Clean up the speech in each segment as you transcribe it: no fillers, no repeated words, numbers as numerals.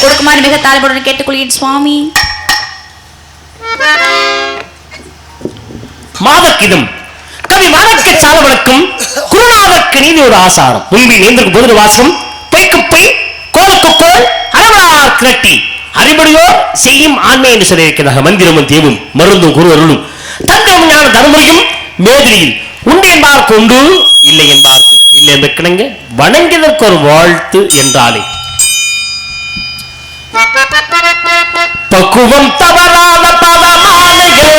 கொடுக்குமாறு மிக தாழ்வுடன் கேட்டுக்கொள்கிறேன் சுவாமி. மாதக்கிதம் கவி மாதக்க சாலவனுக்கும் குருநாதற்கு நீதி ஒரு ஆசாரம் முன்பி நீந்திருக்கு பொது வாசம் பொய்க்கு பொய் கோலுக்கு கோல் அரவணா கிரட்டி அறிவுடையோ செய்யும் ஆண்மை என்று சொல்லியிருக்கிறார்கள். மந்திரமும் தேவும் மருந்தும் குரு அருளும் தங்கம் ஞான தர்மரையும் மேதிரியில் உண்டு என்பார்க்கு உண்டு இல்லை என்பார்க்கு இல்லை என்று கிணங்க வணங்கியதற்கு ஒரு வாழ்த்து என்றாலே பக்குவம் தவறாத பதமாலைகள்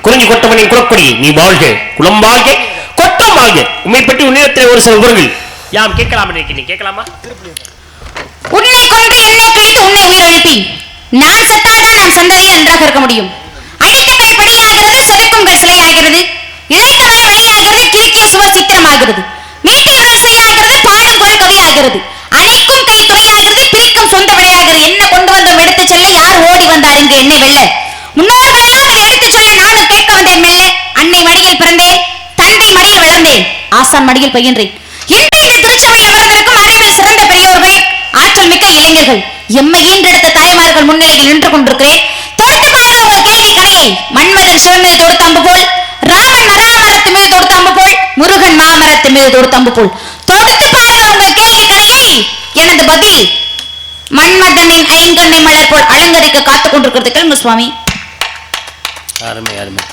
குறிஞ்சி கொட்டமனின் குலக்கொடி நீ வாழ்க குலம் வாழ்க கொட்டம் வாழ்க. உண்மை பற்றி உன்னிடத்தில் ஒரு சில விவரங்கள் யாம் கேட்கலாம் கேட்கலாமா? உன்னை கொண்டு என்னை கிழித்து உன்னை உயிர் எழுப்பி நான் செத்தால்தான் நம் சந்ததியில் நன்றாக இருக்க முடியும். அடித்த கை படியாகிறது, செதுக்கும் கல் சிலையாகிறது, இழைத்த வாய் வழியாகிறது, கிறுக்கிய சுவர் சித்திரமாகிறது, மீட்டிய விரல் செய்யாகிறது, பாடும் குரல் கவியாகிறது, அணைக்கும் கை துணையாகிறது, பிரிக்கும் சொந்த விடையாகிறது. என்ன கொண்டு வந்தோம் எடுத்து செல்ல யார் ஓடி வந்தார் இங்கு என்னை வெல்ல? முன்னோர்கள் எல்லாம் இதை எடுத்து சொல்ல நானும் கேட்க வந்தேன் மெல்ல. அன்னை மடியில் பிறந்தேன், தந்தை மடியில் வளர்ந்தேன், ஆசான் மடியில் பயின்றேன். இன்று இந்த திருச்சபையில் அமர்ந்திருக்கும் அறிவில் சிறந்த பெரியோர்கள், ஆற்றல் மிக்க இளைஞர்கள், எம்மை ஈன்றெடுத்த தாய்மார்கள் முன்னிலையில் நின்று கொண்டிருக்கிறேன். தொடுத்து பாருங்கள் உங்கள் கேள்வி கணையை. மன்மதன் சிவன் மீது தொடுத்த அம்பு போல், ராமன் நராமரத்து மீது தொடுத்த அம்பு போல், முருகன் மாமரத்து மீது தொடுத்த அம்பு போல் தொடுத்து பாருங்கள் உங்கள் கேள்வி கணையை. எனது பதில் மன்மதனின் ஐங்கண்ணை மலர் போல் அலங்கரிக்க காத்துக் கொண்டிருக்கிறது. கேளுங்க சுவாமி. அருமை அருமை.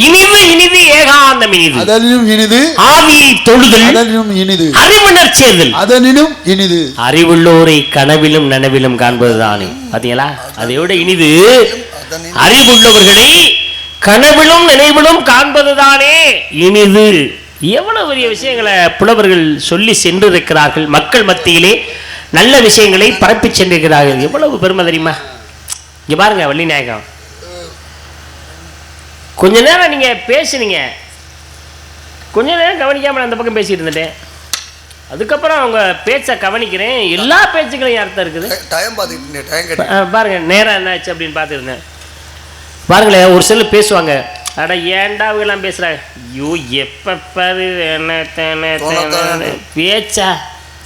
இனிது இனிது ஏகாந்தம் இனிது, அதனினும் இனிது ஆவியை தொழுதல், அதனினும் இனிது அறிவுணர் சேர்தல், அதனினும் இனிது அறிவுள்ளோரை கனவிலும் நனவிலும் காண்பதுதானே. பாத்தீங்களா? அதையோட இனிது அறிவுள்ளவர்களை கனவிலும் நினைவிலும் காண்பதுதானே இனிது. எவ்வளவு பெரிய விஷயங்களை புலவர்கள் சொல்லி சென்றிருக்கிறார்கள். மக்கள் மத்தியிலே நல்ல விஷயங்களை பரப்பி சென்றிருக்கிறார்கள். எவ்வளவு பெருமை தெரியுமா? இங்க பாருங்க வள்ளிநாயகம், கொஞ்ச நேரம் நீங்க பேசுனீங்க, கொஞ்ச நேரம் கவனிக்காம அந்த பக்கம் பேசிட்டு இருந்துட்டேன். அதுக்கப்புறம் அவங்க பேச்சை கவனிக்கிறேன். எல்லா பேச்சுக்களையும் அர்த்தம் இருக்குது. டைம் பார்த்துக்கிட்டேன். பாருங்க நேரம் என்ன ஆச்சு அப்படின்னு பார்த்துருந்தேன். பாருங்களேன், ஒரு சிலர் பேசுவாங்க, அட ஏன்டா இவங்கெல்லாம் பேசுகிறாங்க, ஐயோ எப்போ பாரு என்ன பேச்சா,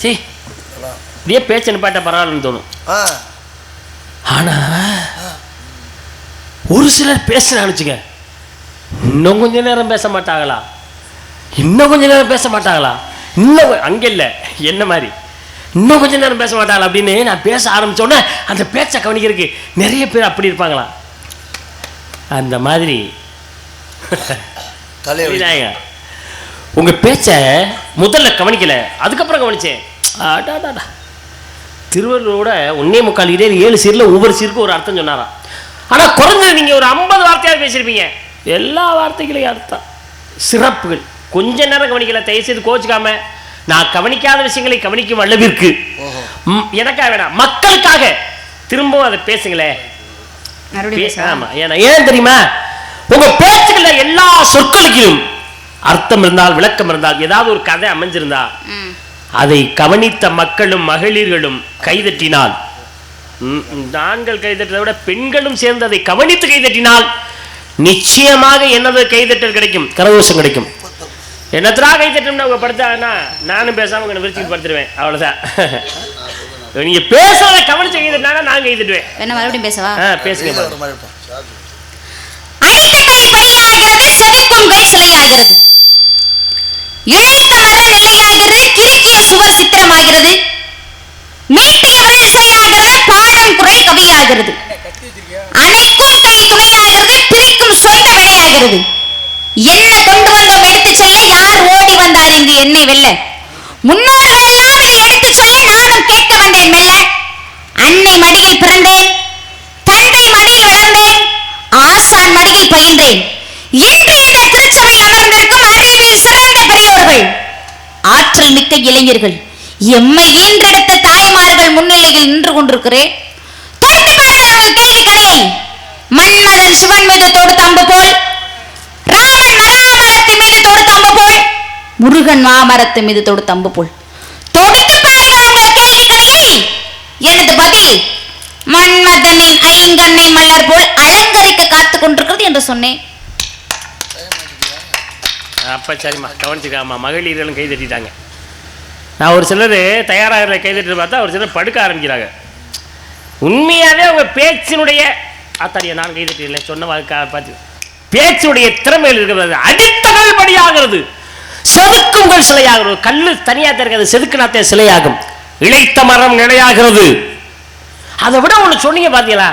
சரி இப்படியே பேச்சை நிப்பாட்ட பரவாயில்லன்னு தோணும். ஆனால் ஒரு சிலர் பேசுனான்னு வச்சுக்க, இன்னும் கொஞ்ச நேரம் பேச மாட்டாங்களா, இன்னும் கொஞ்ச நேரம் பேச மாட்டாங்களா, இன்னும் அங்கே இல்லை என்ன மாதிரி இன்னும் கொஞ்ச நேரம் பேச மாட்டாங்களா அப்படின்னு நான் பேச ஆரம்பித்தோன்னே அந்த பேச்சை கவனிக்கிறதுக்கு நிறைய பேர் அப்படி இருப்பாங்களா. அந்த மாதிரி உங்க பேச்சை முதல்ல கவனிக்கல, அதுக்கப்புறம் கவனிச்சேன். திருவள்ளுவரோட 1.25 இதே 7 சீரில் ஒவ்வொரு சீருக்கும் ஒரு அர்த்தம் சொன்னாராம். ஆனால் குறைஞ்சது நீங்கள் ஒரு 50 வார்த்தையாக பேசியிருப்பீங்க. எல்லா வார்த்தைகளையும் அர்த்தம் சிறப்புகள். கொஞ்ச நேரம் கவனிக்கல, தயவுசெய்து கோச்சுக்காம. நான் கவனிக்காத விஷயங்களை கவனிக்கும் அளவிற்கு எனக்காக வேணாம், மக்களுக்காக திரும்பவும் அதை பேசுங்களேன். ஆமா, ஏன் தெரியுமா, உங்க பேச்சுக்கள்ல எல்லா சொற்களுக்கும் அர்த்தம் இருந்தால், விளக்கம் இருந்தால், ஏதாவது ஒரு கதை அமைஞ்சிருந்தா அதை கவனித்த மக்களும் மகளிர்களும் கைதட்டினால், ஆண்கள் கைதட்டதை விட பெண்களும் சேர்ந்து அதை கவனித்து கைதட்டினால் நிச்சயமாக என்னது கைதட்டல் கிடைக்கும், கரகோஷம் கிடைக்கும். என்னத்தரா கைதட்டம்னா அவங்க படுத்தாங்கன்னா நானும் பேசாம உங்களை விரிச்சுட்டு படுத்துருவேன், அவ்வளவுதான். நீங்க பேசுறதை கவனிச்ச கைதட்டினா நான் கைதட்டுவேன். என்ன மறுபடியும் பேசவா? பேசுங்க. செதுக்கும் கை சிலையாகிறது, இழைத்த மர நிலையாகிறது, கிறுக்கிய சுவர் சித்திரமாகிறது, மீட்டிய விரல் இசையாகிறது, பாடும் குறை கவியாகிறது, அணைக்கும் கை துணையாகிறது, பிரிக்கும் சொந்த வினையாகிறது. என்ன கொண்டு வந்தோம் எடுத்து செல்ல, யார் ஓடி வந்தார் இங்கு என்னை வெல்ல, முன்னோர்கள் எல்லாம் இதை எடுத்து சொல்ல நானும் கேட்க வந்தேன் மெல்ல. அன்னை மடியில் பிறந்தேன், தந்தை மடியில் வளர்ந்தேன், ஆசான் மடியில் பயின்றேன். இன்று இந்த திருச்சபையில் அமர்ந்திருக்கும் அறிவில் சிறந்த பெரியோர்கள், ஆற்றல் மிக்க இளைஞர்கள், எம்மை ஈன்றெடுத்த தாய்மார்கள் முன்னிலையில் நின்று கொண்டிருக்கிறேன். தொடுத்து பாருங்கள் கேள்வி கணையை. மன்மதன் சிவன் மீது தொடுத்த அம்பு போல், ராமன் மராமரத்தின் மீது தொடுத்த அம்பு போல், முருகன் மாமரத்தின் மீது தொடுத்த அம்பு போல் தொடுத்து பாருங்கள் உங்கள் கேள்வி கணையை. எனது பதில் மன்மதனின் ஐங்கண்ணை மலர் போல் அலங்கரிக்க காத்துக் கொண்டிருக்கிறது என்று சொன்னேன். அப்ப சரிம்மா, கவனிச்சுக்காமா. மகளிர்களும் கை தட்டிட்டாங்க. நான் ஒரு சிலர் தயாராகிற கை தட்டி பார்த்தா ஒரு சிலர் படுக்க ஆரம்பிக்கிறாங்க. உண்மையாவே அவங்க பேச்சினுடைய ஆத்தாடியா, நான் கை தட்டிடல சொன்ன பார்த்து பேச்சுடைய திறமையில் இருக்கிறது. அடித்தகள் படியாகிறது, செதுக்குங்கள் சிலையாகிறது. கல்லு தனியா இருக்காது, செதுக்குனாத்தே சிலையாகும். இழைத்த மரம் நிலையாகிறது. அதை விட ஒண்ணு சொன்னீங்க பாத்தீங்களா,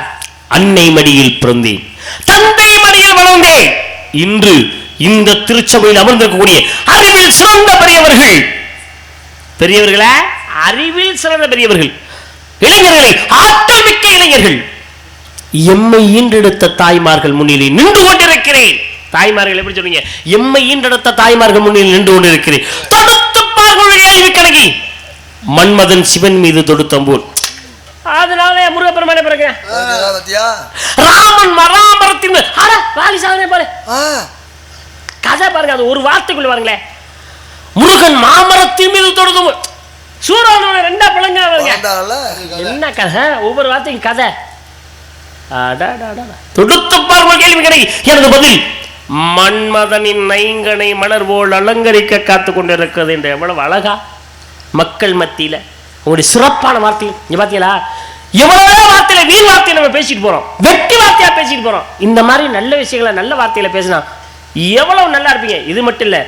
அன்னை மடியில் பிறந்தேன், தந்தை மடியில் வளர்ந்தேன். இன்று இந்த திருச்சபையில் அமர்ந்திருக்கக்கூடிய அறிவில் சிறந்த பெரியவர்கள், பெரியவர்களா அறிவில் சிறந்த பெரியவர்கள், இளைஞர்களை ஆற்றல் மிக்க இளைஞர்கள், எம்மை ஈன்றெடுத்த தாய்மார்கள் முன்னிலையில் நின்று கொண்டிருக்கிறேன். தாய்மார்கள் எப்படி சொல்றீங்க, எம்மை ஈன்றெடுத்த தாய்மார்கள் முன்னிலையில் நின்று கொண்டிருக்கிறேன். தொடுத்து கேள்வி கணக்கி மன்மதன் சிவன் மீது தொடுத்தம்போல், அதனால முருகப்பெருமானே பிறகு ராமன் மராமரத்தின் பாரு கதை பாருங்க. அது ஒரு வார்த்தைக்குள்ள பாருங்களேன், முருகன் மாமரத்தின் மீது தொடுத்தம், சூரியனோட 2 பிள்ளைங்க வருங்க. என்ன கதை, ஒவ்வொரு வார்த்தையும் கதை. தொடுத்து பாருங்கள் கேள்வி கிடை. எனது பதில் மன்மதனின் ஐங்கனை மலர் போல் அலங்கரிக்க காத்துக் கொண்டிருக்கிறது என்று எவ்வளவு அழகா மக்கள் மத்தியில உங்களுடைய சிறப்பான வார்த்தை. இங்க பாத்தீங்களா, எவ்வளவு வார்த்தையில வீண் வார்த்தையை நம்ம பேசிட்டு போறோம், வெட்டி வார்த்தையா பேசிட்டு போறோம். இந்த மாதிரி நல்ல விஷயங்களை நல்ல வார்த்தையில பேசினா எவ்வளவு நல்லா இருப்பீங்க. இது மட்டும் இல்ல,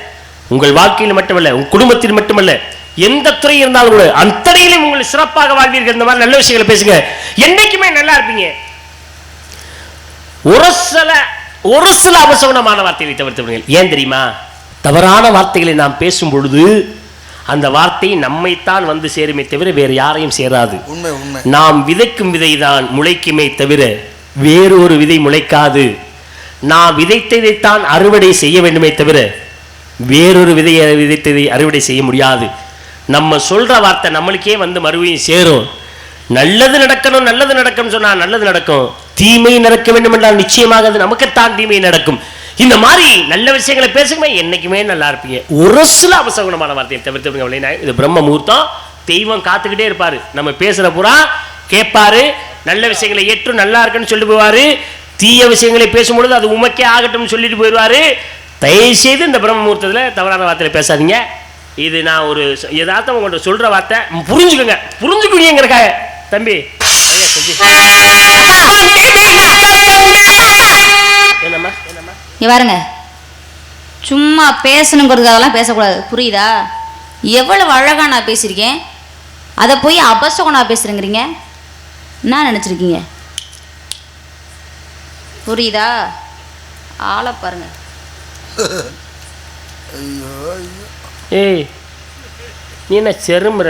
உங்கள் வாழ்க்கையில் மட்டுமல்ல, உங்க குடும்பத்தில் மட்டுமல்ல, எந்த துறை இருந்தாலும் கூட அத்தனையிலும் உங்களை சிறப்பாக வாழ்வீர்கள். இந்த மாதிரி நல்ல விஷயங்களை பேசுங்க, என்னைக்குமே நல்லா இருப்பீங்க. ஒரு சில அபசகுணமான வார்த்தைகளை தவிர்த்து விடுங்கள். ஏன் தெரியுமா, தவறான வார்த்தைகளை நாம் பேசும் பொழுது அந்த வார்த்தை நம்மைத்தான் வந்து சேருமே தவிர வேறு யாரையும் சேராது. நாம் விதைக்கும் விதைதான் முளைக்குமே தவிர வேறொரு விதை முளைக்காது. நாம் விதைத்ததைத்தான் அறுவடை செய்ய வேண்டுமே தவிர வேறொரு விதையை விதைத்ததை அறுவடை செய்ய முடியாது. நம்ம சொல்ற வார்த்தை நம்மளுக்கே வந்து மறுபடியும் சேரும். நல்லது நடக்கணும், நல்லது நடக்கணும் சொன்னா நல்லது நடக்கும். தீமை நடக்க வேண்டும் என்றால் நிச்சயமாக அது நமக்குத்தான் தீமை நடக்கும். இந்த மாதிரி நல்ல விஷயங்களை பேசுங்க, என்னைக்குமே நல்லா இருப்பீங்க. ஒரு சில அபசகுணமான வார்த்தையை தவிர்த்து விடுங்க. இது பிரம்ம முகூர்த்தம், தெய்வம் காத்துக்கிட்டே இருப்பாரு. நம்ம பேசுற பூரா கேட்பாரு, நல்ல விஷயங்களை ஏற்று நல்லா இருக்குன்னு சொல்லிட்டு போவாரு. தீய விஷயங்களை பேசும்பொழுது அது உமக்கே ஆகட்டும் சொல்லிட்டு போயிடுவாரு. தயவு செய்து இந்த பிரம்ம முகூர்த்தத்தில் தவறான வார்த்தையில பேசாதீங்க. இது நான் ஒரு யதார்த்தம் உங்கள்கிட்ட சொல்ற வார்த்தை, புரிஞ்சுக்குவீங்கிறக்காக. தம்பி என்னம்மா பாருங்க, சும்மா பேசணுங்கிறதுக்காகலாம் பேசக்கூடாது, புரியுதா? எவ்வளவு அழகா நான் பேசியிருக்கேன், அதை போய் அபசகுணா பேசுறேங்கிறீங்க. என்ன நினைச்சிருக்கீங்க? புரியுதா? ஆளை பாருங்க. ஏய், நீ என்ன செருமுற?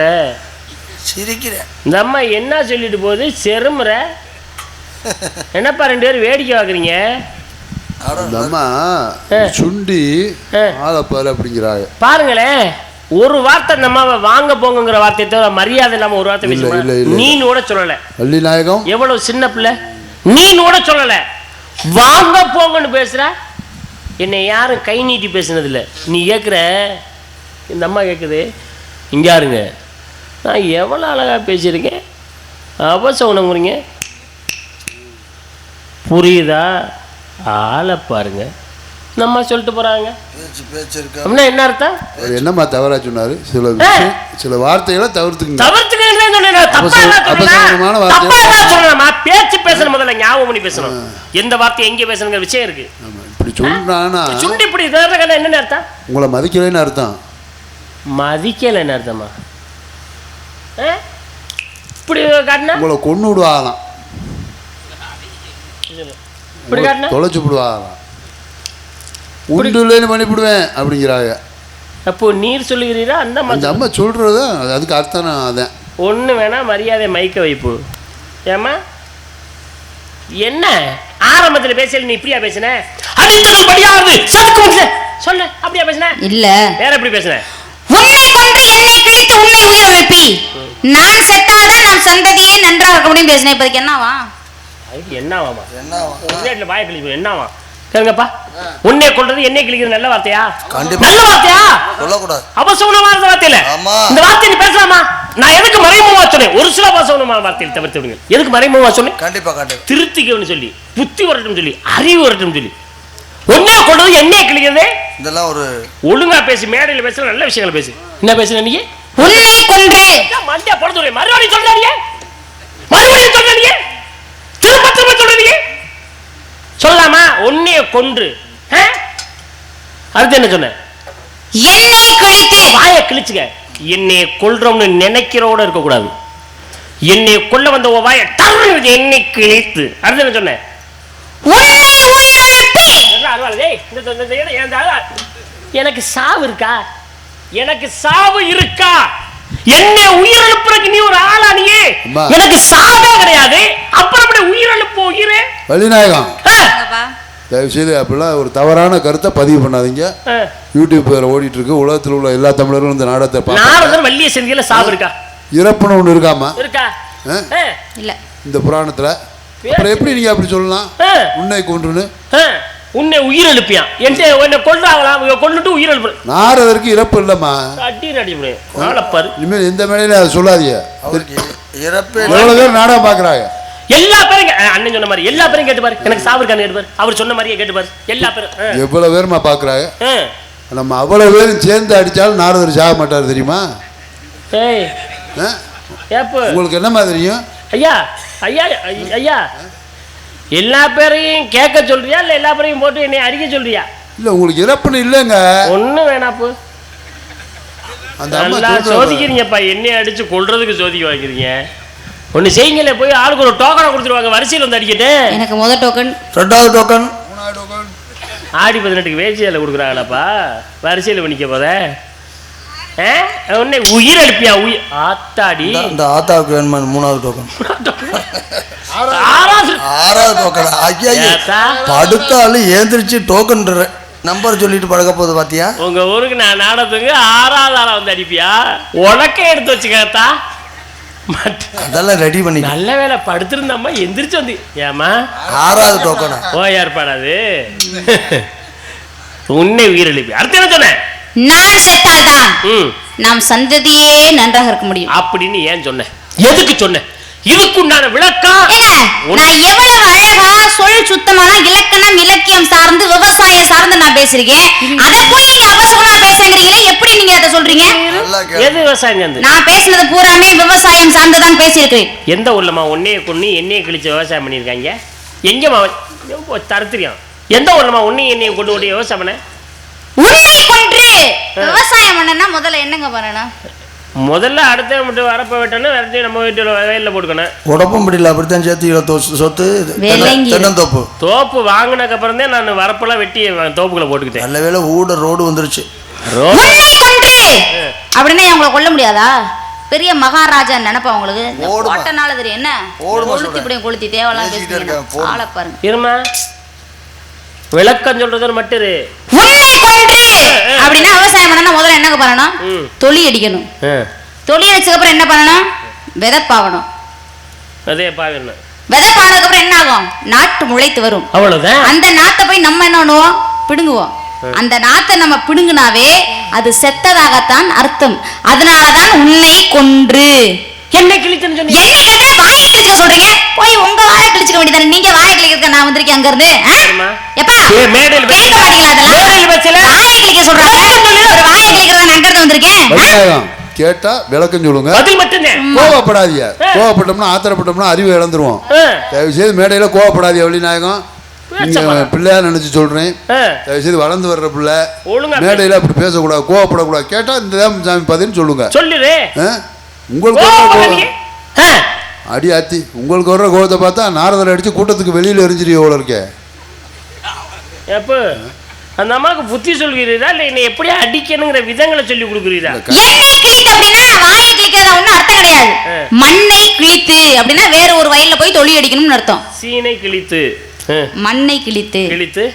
சிரிக்கிற இந்த அம்மா என்ன சொல்லிட்டு போகுது? செருமுற என்னப்பா 2 பேரும் வேடிக்கை பார்க்குறீங்க? அந்த அம்மா சுண்டி ஆளப்பாரு அப்படிங்கிறாங்க. பாருங்களேன், ஒரு வார்த்தை நம்ம வாங்க போங்கிற வார்த்தையை தவிர மரியாதை இல்லாம ஒரு வார்த்தை பேச. நீ கூட சொல்லல வள்ளிநாயகம், எவ்வளவு சின்ன பிள்ளை, நீ கூட சொல்லல, வாங்க போங்கன்னு பேசுற. என்னை யாரும் கை நீட்டி பேசினதில்லை. நீ கேட்குற, இந்த அம்மா கேட்குது, இங்க யாருங்க நான் எவ்வளோ அழகா பேசியிருக்கேன், அபசகுணங்குறீங்க. புரியுதா? ஆளை பாருங்க. நம்ம சொல்லிட்டு போறாங்க அப்படின்னா என்ன அர்த்தம்? என்னம்மா தவறா சொன்னாரு? சில வார்த்தைகளை தவிர்த்துக்கணும். பேச்சு பேசணும், முதல்ல ஞாபகம் பண்ணி பேசணும். எந்த வார்த்தை எங்க பேசணுங்கிற விஷயம் இருக்கு. இப்படி சொன்னா சுண்டி இப்படி என்ன அர்த்தம்? உங்களை மதிக்கலைன்னு அர்த்தம். மதிக்கலைன்னு அர்த்தமா? இப்படி காட்டினா உங்களை கொண்டு விடுவாங்களாம், இப்படி காட்டினா தொலைச்சு விடுவாங்களாம், உண்டுலேன்னு பண்ணிவிடுவேன் அப்படிங்கிறாங்க. அப்போ நீர் சொல்லுகிறீரா? அந்த அம்மா சொல்றது அதுக்கு அர்த்தம் அதான். ஒன்று வேணா மரியாதை மைக்க வைப்பு. ஏமா என்ன ஆரம்பத்தில் பேசல, நீ இப்படியா பேசின? சொல்ல அப்படியா பேசின? இல்ல வேற எப்படி பேசின? உன்னை கொன்று என்னை கிழித்து உன்னை உயிர் எழுப்பி நான் செத்தால்தான் நான் சந்ததியை நன்றாக இருக்க முடியும் பேசினேன். இப்போதைக்கு என்னவா? என்னவாமா? என்னவா வாய கிழிப்பு? என்னவா கேளுங்கப்பா. உன்னை கொள்றது என்னை கிழிக்கிறது நல்ல வார்த்தையா? நல்ல வார்த்தையா? சொல்லக்கூடாது. அபசகுணமான வார்த்தையில இந்த வார்த்தை நீ பேசலாமா? நான் எதுக்கு மறைமுகமா சொன்னேன்? ஒரு சில அபசகுணமான வார்த்தையில் தவிர்த்து விடுங்க. எதுக்கு மறைமுகமா சொன்னேன்? கண்டிப்பா திருத்திக்கணும்னு சொல்லி, புத்தி வரட்டும் சொல்லி, அறிவு வரட்டும் சொல்லி. உன்னை கொள்றது என்னை கிழிக்கிறது இதெல்லாம் ஒரு ஒழுங்கா பேசி, மேடையில் பேச நல்ல விஷயங்கள் பேசு. என்ன பேசுன நீ? உன்னை கொன்று மண்டியா போடுறீங்க, மறுபடியும் சொல்றீங்க, மறுபடியும் சொல்றீங்க, திரும்ப திரும்ப சொல்றீங்க. சொல்லலாமா? உன்னைய கொன்று அடுத்து என்ன சொன்ன? என்னை கிழித்து வாயை கிழிச்சுக்க. என்னை கொல்றோம்னு நினைக்கிறோட இருக்க கூடாது. என்னை கொல்ல வந்த வாயை என்னை கிழித்து. அடுத்து என்ன சொன்ன? எனக்கு சாவு இருக்கா? எனக்கு சாவு இருக்கா? என்னை உயிரிழப்புறதுக்கு நீ ஒரு ஆளா? நீ எனக்கு சாவே கிடையாது, அப்புறம் அப்படி உயிரிழப்பு உயிரே. வள்ளிநாயகம், தயவு செய்து அப்படிலாம் ஒரு தவறான கருத்தை பதிவு பண்ணாதீங்க. யூடியூப் ஓடிட்டு இருக்கு, உலகத்தில் உள்ள எல்லா தமிழர்களும் இந்த நாடகத்தை பார்த்து. வள்ளிய செந்தியில சாவு இருக்கா? இறப்புன்னு ஒண்ணு இருக்காமா? இருக்கா? இல்ல. இந்த புராணத்துல அப்புறம் எப்படி நீங்க அப்படி சொல்லலாம்? உன்னை கொன்றுன்னு உன்னை உயிர் எழுப்பியான். என்னை கொல்றாங்களா? கொல்லுட்டு உயிர் எழுப்பு. நாரதற்கு இறப்பு இல்லம்மா. இனிமேல் எந்த மேடையில அதை சொல்லாதீங்க. எவ்வளவு பேர் நாடகம் பாக்குறாங்க. எல்லா பேரும் அண்ணன் சொன்ன மாதிரி எல்லா பேரும் கேட்டு பாரு. எனக்கு சாவு இருக்கான்னு கேட்டு பாரு. அவர் சொன்ன மாதிரியே கேட்டு பாரு. எல்லா பேரும் எவ்வளவு பேருமா பாக்குறாங்க. நம்ம அவ்வளவு பேரும் சேர்ந்து அடிச்சாலும் நாரதர் சாக மாட்டார் தெரியுமா? உங்களுக்கு என்ன மாதிரியும் ஐயா ஐயா ஐயா எல்லா பேரையும் கேட்க சொல்றியா இல்ல எல்லா பேரையும் போட்டு என்னை அறிக்க சொல்றியா? இல்ல உங்களுக்கு இறப்புன்னு இல்லங்க. ஒண்ணு வேணாப்பு. நல்லா சோதிக்கிறீங்கப்பா. என்னை அடிச்சு கொல்றதுக்கு சோதிக்க வைக்கிறீங்க. ஒண்ணு செய்யுங்களே, போய் ஆளுக்கு ஒரு டோக்கனை கொடுத்துருவாங்க, வரிசையில் வந்து அடிக்கட்டு. எனக்கு முதல் டோக்கன், ரெண்டாவது டோக்கன், மூணாவது டோக்கன். ஆடி 18க்கு வேட்சியில கொடுக்குறாங்களாப்பா, வரிசையில் பண்ணிக்க போத. உன்னை உயிர் எழுப்பியா? உயிர் ஆத்தாடி. இந்த ஆத்தாவுக்கு வேணுமா மூணாவது டோக்கன்? ஆறாவது டோக்கன். ஐயா படுத்தாலும் ஏந்திரிச்சு டோக்கன் நம்பர் சொல்லிட்டு பழக போகுது பாத்தியா? உங்க ஊருக்கு நான் நாடகத்துக்கு 6வது ஆளா வந்து அடிப்பியா? உனக்கே எடுத்து வச்சுக்கத்தா. அதெல்லாம் ரெடி பண்ணி நல்ல வேலை படுத்திருந்தம்மா எந்திரிச்சு வந்து. ஏமா 6வது டோக்கன் ஓ ஏற்பாடாது. உன்னை உயிரிழப்பி அடுத்து என்ன சொன்ன? நான் செத்தால்தான் ம் நாம் சந்ததியே நன்றாக இருக்க முடியும் அப்படின்னு ஏன் சொன்ன? எதுக்கு சொன்ன? இதுக்குண்டான விளக்கம் ஏங்க, நான் எவ்வளவு அழகா சொல் சுத்தமான இலக்கணம் இலக்கியம் சார்ந்து விவசாயம் சார்ந்து நான் பேசிருக்கேன். அத போய் நீங்க அவசரமா பேசுறீங்களே, எப்படி நீங்க அதை சொல்றீங்க? நல்லா கேளு. எது விவசாயம் சார்ந்து? நான் பேசுனது பூராமே விவசாயம் சார்ந்துதான் பேசியிருக்கிறேன். எந்த ஊர்லமா உன்னைய கொண்டு என்னைய கழிச்சு விவசாயம் பண்ணியிருக்காங்க? எங்கம்மா தருத்திரியம்? எந்த ஊர்லமா உன்னையும் என்னையும் கொண்டு ஓடி விவசாயம் பண்ண? உன்னை கொன்று விவசாயம் பண்ணனா முதல்ல என்னங்க பண்ணணும்? முதல்ல அடுத்த மட்டும் வரப்ப விட்டோன்னா வேற நம்ம வீட்டில் வயலில் போட்டுக்கணும். உடப்பும் முடியல அப்படித்தான் சேர்த்து சொத்து வெள்ளங்கி. தென்னந்தோப்பு தோப்பு வாங்கினதுக்கு அப்புறம் தான் நான் வரப்பெல்லாம் வெட்டி தோப்புக்குள்ள போட்டுக்கிட்டேன். நல்ல வேளை ரோடு வந்துருச்சு. உன்னை கொன்று அப்படின்னா அவங்களை கொல்ல முடியாதா? பெரிய மகாராஜா நினைப்பா உங்களுக்கு? போட்டனால தெரியும் என்ன கொளுத்தி இப்படி கொளுத்தி தேவலாம் பேசுறீங்க. ஆளை பாருங்க. இருமா விளக்கம் சொல்றது மட்டும் இரு. உன்னை கொன்று அப்படின்னா விவசாயம் பண்ணனா முதல்ல என்னங்க பண்ணணும்? தொழி அடிக்கணும். தொழி அடிச்சதுக்கு அப்புறம் என்ன பண்ணணும்? விதைப்பாவணும். அதே பாவணும். விதைப்பானதுக்கு அப்புறம் என்ன ஆகும்? நாட்டு முளைத்து வரும். அவ்வளவுதான். அந்த நாத்தை போய் நம்ம என்ன பண்ணுவோம்? பிடுங்குவோம். அந்த நாத்தை நம்ம பிடுங்குனாவே அது செத்ததாகத்தான் அர்த்தம். அதனாலதான் உன்னை கொன்று. என்ன கிழிச்சுன்னு சொன்னீங்க? என்ன கேட்டா வாயை கிழிச்சுக்க சொல்றீங்க? போய் உங்க வாயை கிழிச்சுக்க வேண்டியதானே. நீங்க வாயை கிழிக்கிறதுக்கு நான் வந்திருக்கேன் அங்க இருந்து. எப்பா மேடையில் கேட்க மாட்டீங்களா? அதெல்லாம் வாயை கிழிக்க சொல்றாங்க. ஒரு வாயை கிழிக்கிறதா நான் அங்க இருந்து வந்திருக்கேன். கேட்டா விளக்கம் சொல்லுங்க. பதில் மட்டும்தான். கோவப்படாதீங்க. கோவப்பட்டோம்னா ஆத்திரப்பட்டோம்னா அறிவை இழந்துருவோம். தயவு செய்து மேடையில கோவப்படாதீங்க. வள்ளிநாயகம் நீங்க பிள்ளையா நினைச்சு சொல்றேன். தயவு செய்து வளர்ந்து வர்ற பிள்ளை மேடையில அப்படி பேசக்கூடாது, கோவப்படக்கூடாது. கேட்டா இந்த சாமி பதில் சொல்லுங்க. சொல்லுது. உங்களுக்கு அடி ஆத்தி உங்களுக்கு வர்ற கோவத்தை பார்த்தா நாரதரை அடிச்சு கூட்டத்துக்கு வெளியில எரிஞ்சிருக்க எவ்வளோ இருக்கே. எப்போ அந்த அம்மாவுக்கு புத்தி சொல்கிறீரா இல்லை என்னை எப்படி அடிக்கணுங்கிற விதங்களை சொல்லி கொடுக்குறீரா? எண்ணெய் கிழித்து அப்படின்னா வாயை கிழிக்கிறதா ஒன்றும் அர்த்தம் கிடையாது. மண்ணை கிழித்து அப்படின்னா வேற ஒரு வயல்ல போய் தொழி அடிக்கணும்னு அர்த்தம். சீனை கிழித்து மண்ணை கிழித்து கிழித்து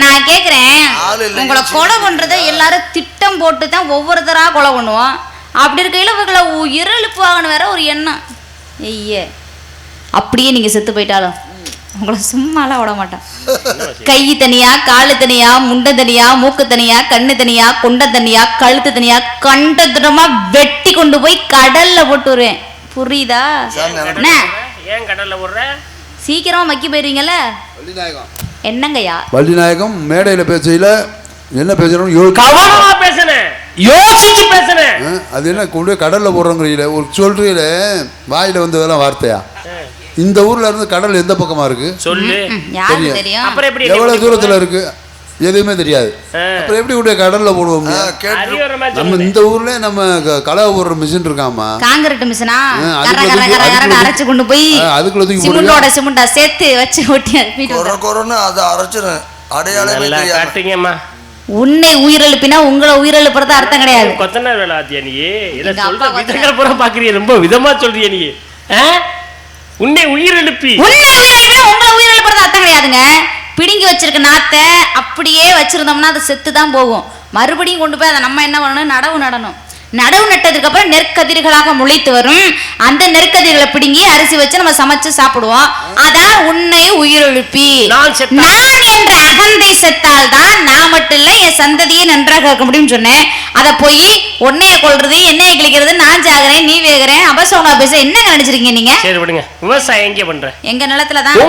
நான் கேக்குறேன், உங்களை கொலை பண்றதை எல்லாரும் திட்டம் போட்டு தான் ஒவ்வொருத்தரா கொலை பண்ணுவோம். அப்படி இருக்கையில உங்களை உயிரிழப்புவாங்கன்னு வேற ஒரு எண்ணம். ஐயே, அப்படியே நீங்க செத்து போயிட்டாலும் உங்களை சும்மாலாம் விட மாட்டேன். கை தனியா, காலு தனியா, முண்டை தனியா, மூக்கு தனியா, கண்ணு தனியா, கொண்ட தனியா, கழுத்து தனியா, கண்டமா வெட்டி கொண்டு போய் கடல்ல போட்டு வருவேன். புரியுதா? ஏன் கடல்ல போடுற? சீக்கிரமா மக்கி போயிருவீங்கல்ல. என்னங்கய்யா வள்ளிநாயகம் மேடையில பேசையில என்ன பேசுறோம் கவனமா பேசுனேன், யோசிச்சு பேசுனேன். அது என்ன கொண்டு போய் கடல்ல போடுறோங்கிறீங்களே, ஒரு சொல்றீங்களே வாயில வந்ததெல்லாம் வார்த்தையா? இந்த ஊர்ல இருந்து கடல் எந்த பக்கமா இருக்கு சொல்லு. யாருக்கு தெரியும்? அப்புறம் எப்படி எவ்வளவு தூரத்துல இருக்கு எதுவுமே தெரியாது. அப்புறம் எப்படி கூட கடல்ல போடுவோம்? நம்ம இந்த ஊர்ல நம்ம கலவை போடுற மிஷின் இருக்காமா, காங்கிரீட் மிஷினா, அரைச்சு கொண்டு போய் அதுக்குள்ள தூக்கி சிமெண்டோட சிமெண்டா சேர்த்து வச்சு ஒட்டி அதை அரைச்சிடும். அடையாளமே காட்டுங்கம்மா. உன்னை உயிரிழப்பினா உங்களை உயிரிழப்புறது அர்த்தம் கிடையாது. கொத்தனார் வேலை ஆத்தியா நீ? இதை சொல்ற விதங்கள் பூரா பாக்குறீங்க, ரொம்ப விதமா சொல்றிய நீ. உன்னை உயிரிழப்பி உங்களை உயிரிழப்புறது அர்த்தம் கிடையாதுங்க. பிடுங்கி வச்சிருக்க நாத்தை அப்படியே வச்சிருந்தோம்னா அது செத்து தான் போகும். மறுபடியும் கொண்டு போய் அதை நம்ம என்ன பண்ணணும்? நடணும். நடவு நட்டதுக்கு அப்புறம் நெற்கதிர்களாக முளைத்து வரும். அந்த நெற்கதிர்களை பிடுங்கி அரிசி வச்சு நம்ம சமைச்சு சாப்பிடுவோம். அதான் உன்னை உயிரிழப்பி. நான் என்ற அகந்தை செத்தால் தான் நான் மட்டும் இல்ல என் சந்ததியை நன்றாக இருக்க முடியும்னு சொன்னேன். அதை போய் உன்னைய கொள்றது, என்னைய கிழிக்கிறது, நான் ஜாகிறேன் நீ வேகிறேன் அபசோனா பேச என்னங்க நினைச்சிருக்கீங்க நீங்க? சரி விடுங்க. விவசாயம் எங்கே பண்ற? எங்க நிலத்துலதான்.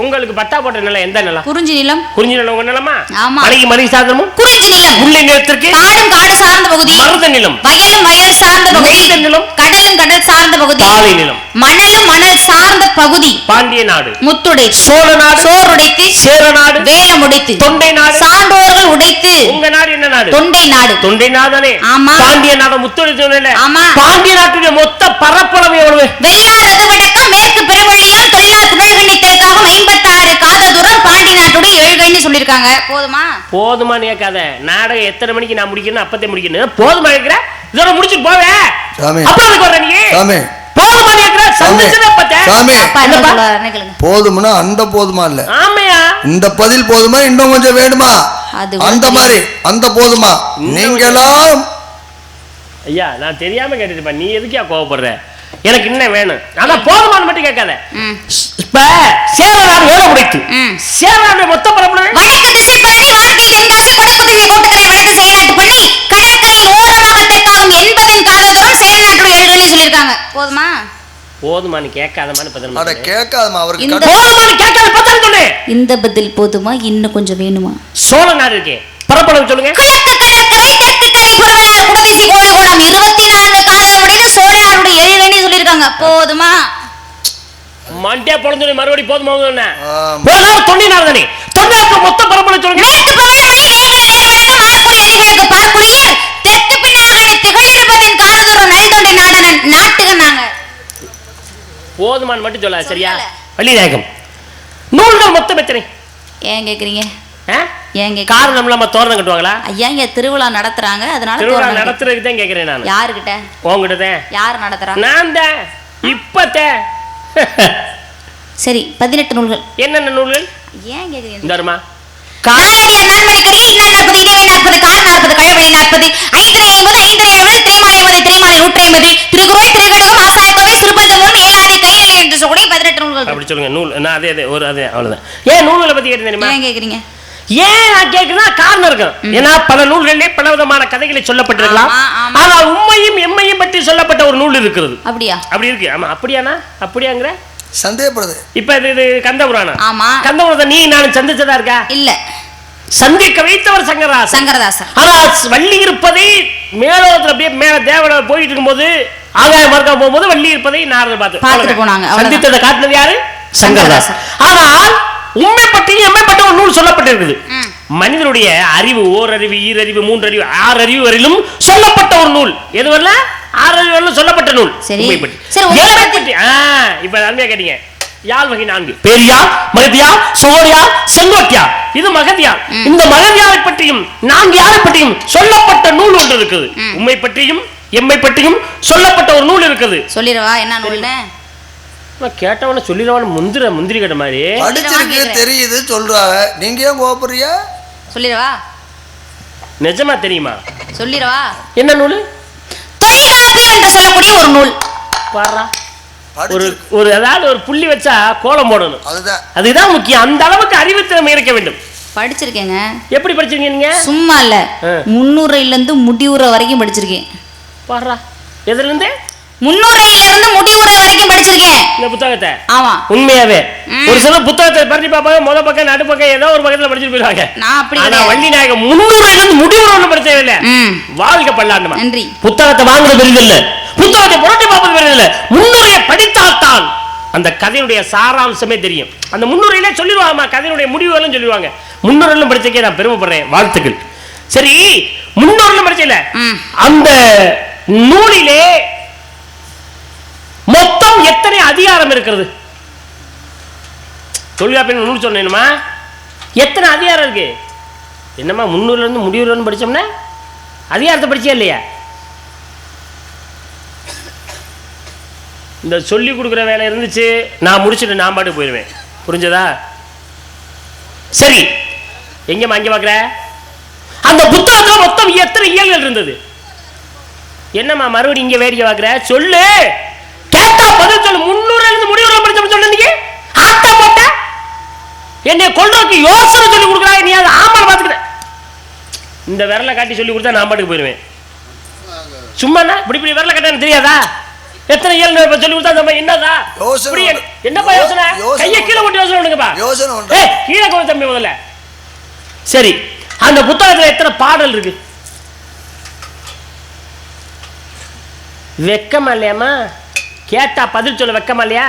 உங்களுக்கு பட்டா போட்ட நிலம் எந்த நிலம்? குறிஞ்சி நிலம். குறிஞ்சி நிலம் உங்க நிலமா? ஆமா. மளிகை சாதனமும் குறிஞ்சி நிலம். முல்லை நிலத்திற்கு காடும் காடு சார்ந்த பகுதி. மருத நிலம். வயலும் வயல் சார்ந்த பகுதி. நிலம். கடலும் கடல் சார்ந்த பகுதி. தாழை நிலம். மணலும் மணல் சார்ந்த பகுதி. பாண்டிய நாடு. முத்துடை. சோழ நாடு. சோர் உடைத்து. சேர நாடு. வேலம் உடைத்து. தொண்டை நாடு. சான்றோர்கள் உடைத்து. உங்க நாடு என்ன நாடு? தொண்டை நாடு. தொண்டை நாடனே. ஆமா. பாண்டிய நாடு முத்துடை சொன்னேன். ஆமா. பாண்டிய நாட்டுடைய மொத்த பரப்பளவு எவ்வளவு? வெள்ளார் அதுவடக்கம் மேற்கு பெருவழியம் தொழிலார் குடல்கண்ணி தெற்காகும் 56 காத தூரம் பாண்டி நாட்டுடைய 7 கைன்னு சொல்லிருக்காங்க. போதுமா? போதுமா கேட்காத. நாடகம் எத்தனை மணிக்கு நான் முடிக்கணும்? அப்பத்தே முடிக்கணும். போதுமா கேட்கிற? இதோட முடிச்சுட்டு போவே. அப்புறம் வர நீ போதுமா கேட்கிற? சந்தோஷமே பத்தே. போதும்னா அந்த போதுமா இல்ல? ஆமையா? இந்த பதில் போதுமா இன்னும் கொஞ்சம் வேணுமா? அந்த மாதிரி அந்த போதுமா? நீங்களாம் ஐயா நான் தெரியாம கேட்டுப்பா. நீ எதுக்கா கோவப்படுற? எனக்கு இன்னும் வேணும். அதான் போதுமானு மட்டும் கேட்காத. ம். இப்ப சேரநாடு ஏழை முடித்து சேரநாடு மொத்த பரப்பளவு வடக்கு திசை பகுதி வான்கை தென்காசி கொடைக்குதிரை கோட்டுக்கரை வடக்கு செயல்நாட்டு பள்ளி கடற்கரையின் ஓரமாக தெற்காகும் 80 காததோறும் செயல்நாட்டுடைய 7 சொல்லியிருக்காங்க. போதுமா? போதுமானு கேட்காதமானு பதில் அட கேட்காதமா அவருக்கு இந்த- போதுமானு கேட்காத பதில் சொல்லு. இந்த பதில் போதுமா? இன்னும் கொஞ்சம் வேணுமா? சோழ நாடு இருக்கே பரப்பளவு சொல்லுங்க. கிழக்கு கடற்கரை தெற்கு கரை புறவனார் குடதிசி கோழிகோணம் 24 காதல் உடையது சோழ நாடுடைய 7 சொல்லியிருக்காங்க. போதுமா? மண்டே பொழுது மறுபடி போதுமா? ஆமா. போனா 94 தானே. 94 மொத்த பரப்பளவு சொல்லுங்க. மேற்கு பவளமணி வேங்கல் நேர்வழக்கு மாக்குள் எரிவிளக்கு பரப்புளியர் தெற்கு பின்னாகணி திகழிருப்பதின் காததோறும் நல்தொண்டை நாடனன் நாட்டுகனாங்க. போதுமானு மட்டும் சொல்ல சரியா? சொல்லல. வள்ளிநாயகம் நூல்கள் மொத்தம் எத்தனை? ஏன் கேக்குறீங்க? ஆ? ஏன் கேக்குறீங்க? காரணம் இல்லாம தோரணம் கட்டுவாங்களா? ஐயா இங்க திருவிழா நடத்துறாங்க, அதனால திருவிழா தோரணம் கட்டு- நடத்துறதுக்கு தான் கேக்குறேன் நான். யாருகிட்ட? உங்ககிட்ட தான். யார் நடத்துறா? நான் தான் இப்பதான். சரி, 18 நூல்கள். என்னென்ன நூல்கள்? ஏன் கேக்குறீங்க? இந்தாருமா நாலடியார் நான்மணிக்கறி இன்ன 40 இனிய 40 கால் 40 கழவழி 40 ஐந்திரை 50 திரைமாலை 150 திருக்குறள் திருக்கணிதம் ஆசாயக்கோவை சிறுபஞ்சமூலம் ஏலாதி கைநிலை என்று சொல்லக்கூடிய 18 நூல்கள். அப்படி சொல்லுங்க. நூல் நான் அதே ஒரு அதே அவ்வளவுதான். ஏன் நூல்களை பத்தி கேட்டு தெரியுமா? ஏன் கேக்குறீங்க? ஏன் நான் கேட்கிறேன்னா காரணம் இருக்கும். ஏன்னா பல நூல்களிலே பல விதமான கதைகளை சொல்லப்பட்டிருக்கலாம். ஆமா, ஆமா. ஆனால் உண்மையும் எம்மையும் பற்றி சொல்லப்பட்ட ஒரு நூல் இருக்கிறது. அப்படியா? அப்படி இருக்கு. ஆமா அப்படியானா? அப்படியாங்கிற சந்தேகப்படுது. இப்ப இது கந்தபுராணம். ஆமா. கந்தபுரத்தை நீ நான் சந்திச்சதா இருக்கா? இல்ல. சந்திக்க வைத்தவர் சங்கரதாசன். சங்கரதாசன். ஆனா வள்ளி இருப்பதை மேலோகத்துல அப்படியே மேல தேவன போயிட்டு இருக்கும்போது ஆகாய மார்க்கம் போகும்போது வள்ளி இருப்பதை நாரதர் பார்த்துட்டு போனாங்க. சந்தித்ததை காட்டினது யாரு? சங்கரதாசன். ஆனால் உண்மை பற்றியும் எம்மை பற்றி ஒரு நூல் சொல்லப்பட்டிருக்குது. மனிதனுடைய அறிவு ஓரறிவு ஈரறிவு மூன்றறிவு 6 அறிவு வரையிலும் சொல்லப்பட்ட ஒரு நூல். எது வரல? 6 அறிவு வரையிலும் சொல்லப்பட்ட நூல். சரி. உண்மை பற்றி. சரி, உண்மை ஏழை பற்றி இப்ப அருமையா கேட்டீங்க. யாழ் வகை 4: பெரியார், மகதியார், சுகோடியார், செங்கோட்டியார். இது மகதியார். இந்த மகதியாரை பற்றியும் 4 யாரை பற்றியும் சொல்லப்பட்ட நூல் ஒன்று இருக்குது. உண்மை பற்றியும் எம்மை பற்றியும் சொல்லப்பட்ட ஒரு நூல் இருக்குது. சொல்லிரவா என்ன நூல்னு? கேட்டவன சொல்லிடுவான முந்திரி கட்ட மாதிரி. படிச்சிருக்கு தெரியுது சொல்றாங்க. நீங்க ஏன் கோபப்படுறியா? சொல்லிரவா? நிஜமா தெரியுமா? சொல்லிரவா? என்ன நூல்? தொல்காப்பியம் என்று சொல்லக்கூடிய ஒரு நூல். பாரா ஒரு அதாவது ஒரு புள்ளி வச்சா கோலம் போடணும். அதுதான் அதுதான் முக்கியம். அந்த அளவுக்கு அறிவுத்திறமை இருக்க வேண்டும். படிச்சிருக்கேங்க. எப்படி படிச்சிருக்கீங்க நீங்க? சும்மா இல்ல, முன்னுரையில இருந்து முடிவுரை வரைக்கும் படிச்சிருக்கேன். பாரா எதுல இருந்து? முன்னுரையில இருந்து முடிவுரை வரைக்கும் படிச்சிருக்கேன் இந்த புத்தகத்தை. ஆமா, உண்மையாவே ஒரு சில புத்தகத்தை பற்றி பார்ப்பாங்க, முத பக்கம் நடு பக்கம் ஏதோ ஒரு பக்கத்துல படிச்சுட்டு போயிடுவாங்க. நான் அப்படி ஆனா கிடையாது. வள்ளி நாயகம் முன்னுரையில இருந்து முடிவுரை ஒண்ணு படிச்சவே இல்ல. வாழ்க்கை பல்லாண்டுமா. நன்றி. புத்தகத்தை வாங்குறது பெரிதில்ல, புத்தகத்தை புரட்டி பார்ப்பது பெரிதில்ல, முன்னுரையை படித்தால்தான் அந்த கதையினுடைய சாராம்சமே தெரியும். அந்த முன்னுரையிலே சொல்லிடுவாங்க, கதையினுடைய முடிவுகளும் சொல்லிடுவாங்க. முன்னுரையிலும் படிச்சக்கே நான் பெருமைப்படுறேன், வாழ்த்துக்கள். சரி, முன்னுரையிலும் படிச்சல அந்த நூலிலே மொத்தம் எத்தனை அதிகாரம் இருக்கிறது? தொல்காப்பியம் நூல் சொன்னேனுமா, எத்தனை அதிகாரம் இருக்கு? என்னம்மா முன்னூறுல இருந்து முடிவுல படிச்சோம்னா அதிகாரத்தை படிச்சே இல்லையா? இந்த சொல்லி கொடுக்குற வேலை இருந்துச்சு, நான் முடிச்சுட்டு நான் பாட்டுக்கு போயிடுவேன். புரிஞ்சதா? சரி, எங்கம்மா அங்கே பார்க்குற? அந்த புத்தகத்தில் மொத்தம் எத்தனை இயல்கள் இருந்தது? என்னம்மா மறுபடியும் இங்கே வேடிக்கை பார்க்குற? சொல்லு, கேட்டா பதில் சொல்லு. 300 இருந்து முடிவுல படிச்சோம்னு சொன்ன நீங்க ஆட்டா போட்ட என்னை கொள்றதுக்கு யோசனை சொல்லி கொடுக்குறாங்க. நீ அதை ஆமாம் பார்த்துக்கிற இந்த விரலை காட்டி சொல்லி கொடுத்தா நான் பாட்டுக்கு போயிடுவேன். சும்மாண்ணா இப்படி இப்படி விரலை கட்டான்னு தெரியாதா? எத்தனை இயல் சொல்லி கொடுத்தா நம்ம என்னதா? என்னப்பா யோசனை? கையை கீழே கொண்டு யோசனை பண்ணுங்கப்பா. கீழே கொண்டு தம்பி முதல்ல. சரி, அந்த புத்தகத்தில் எத்தனை பாடல் இருக்கு? வெக்கமா இல்லையாமா? கேட்டா பதில் சொல்ல வெக்கமா இல்லையா?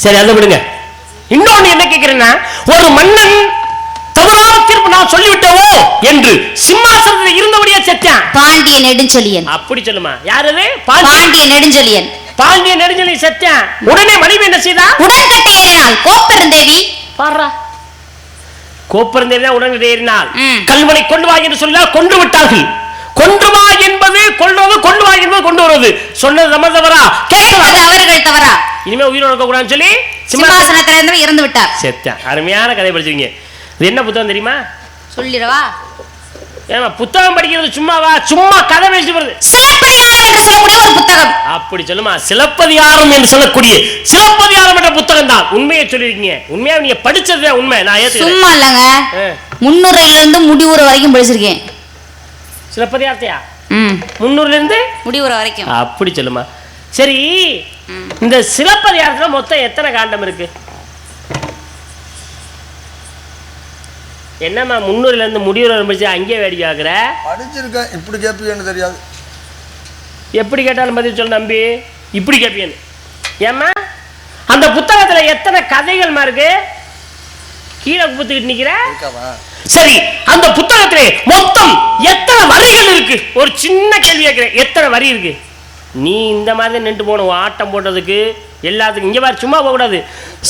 சரி, அதை விடுங்க. இன்னொன்னு என்ன கேட்கிறேன்னா, ஒரு மன்னன் தவறான தீர்ப்பு நான் சொல்லிவிட்டவோ என்று சிம்மாசனத்தில் இருந்தபடியே செத்தான். பாண்டிய நெடுஞ்செழியன். அப்படி சொல்லுமா? யார் அது? பாண்டிய நெடுஞ்செழியன். பாண்டிய நெடுஞ்செழியன் செத்தான். உடனே மனைவி என்ன செய்தா? உடன்கட்டை ஏறினாள் கோப்பெருந்தேவி. பாரா, கோப்பெருந்தேவி தான் உடன்கட்டை ஏறினாள். கல்வனை கொண்டு வா என்று சொன்னால் கொண்டு விட்டார்கள். கொண்டு வா என்பது கொள்வது, கொண்டு வா என்பது கொண்டு வருவது. சொன்னது நம்ம தவறா? கேட்பது அவர்கள் தவறா? இனிமே உயிரோடு இருக்க கூடாதுன்னு சொல்லி சிம்மாசனத்தில் இருந்தவர் இறந்து விட்டார். செத்தான். அருமையான கதை படிச்சிருக்கீங்க. இது என்ன புத்தகம் தெரியுமா? சொல்லிடவா? ஏமா புத்தகம் படிக்கிறது சும்மாவா? சும்மா கதை பேசிட்டு வருது. சிலப்பதிகாரம் என்று சொல்லக்கூடிய ஒரு புத்தகம். அப்படி சொல்லுமா? சிலப்பதிகாரம் என்று சொல்லக்கூடிய சிலப்பதிகாரம் என்ற புத்தகம் தான். உண்மையை சொல்லிருக்கீங்க. உண்மையா நீங்க படிச்சதே உண்மை. நான் ஏத்துக்கிறேன். சும்மா இல்லங்க, முன்னுரையில இருந்து முடிவுரை வரைக்கும் படிச்சிருக்கேன். சிலப்பதிகாரத்தையா? முன்னூறுல இருந்து முடிவுரை வரைக்கும். அப்படி சொல்லுமா? சரி, இந்த சிலப்பதிகாரத்துல மொத்தம் எத்தனை காண்டம் இருக்கு? என்னம்மா முன்னூறுல இருந்து முடிவுரை படிச்சு அங்கேயே வேடிக்கை ஆகுற? படிச்சிருக்கேன். இப்படி கேட்பீங்கன்னு தெரியாது. எப்படி கேட்டாலும் பதில் சொல்ல நம்பி. இப்படி கேட்பீங்கன்னு ஏம்மா? அந்த புத்தகத்துல எத்தனை கதைகள்மா இருக்கு? கீழே குப்புத்துக்கிட்டு நிக்கிற. சரி, அந்த புத்தகத்திலே மொத்தம் எத்தனை வரிகள் இருக்கு? ஒரு சின்ன கேள்வி கேட்கிறேன். எத்தனை வரி இருக்கு? நீ இந்த மாதிரி நின்று போகணும் ஆட்டம் போட்டதுக்கு எல்லாத்துக்கும். இங்க பாரு, சும்மா போகக்கூடாது.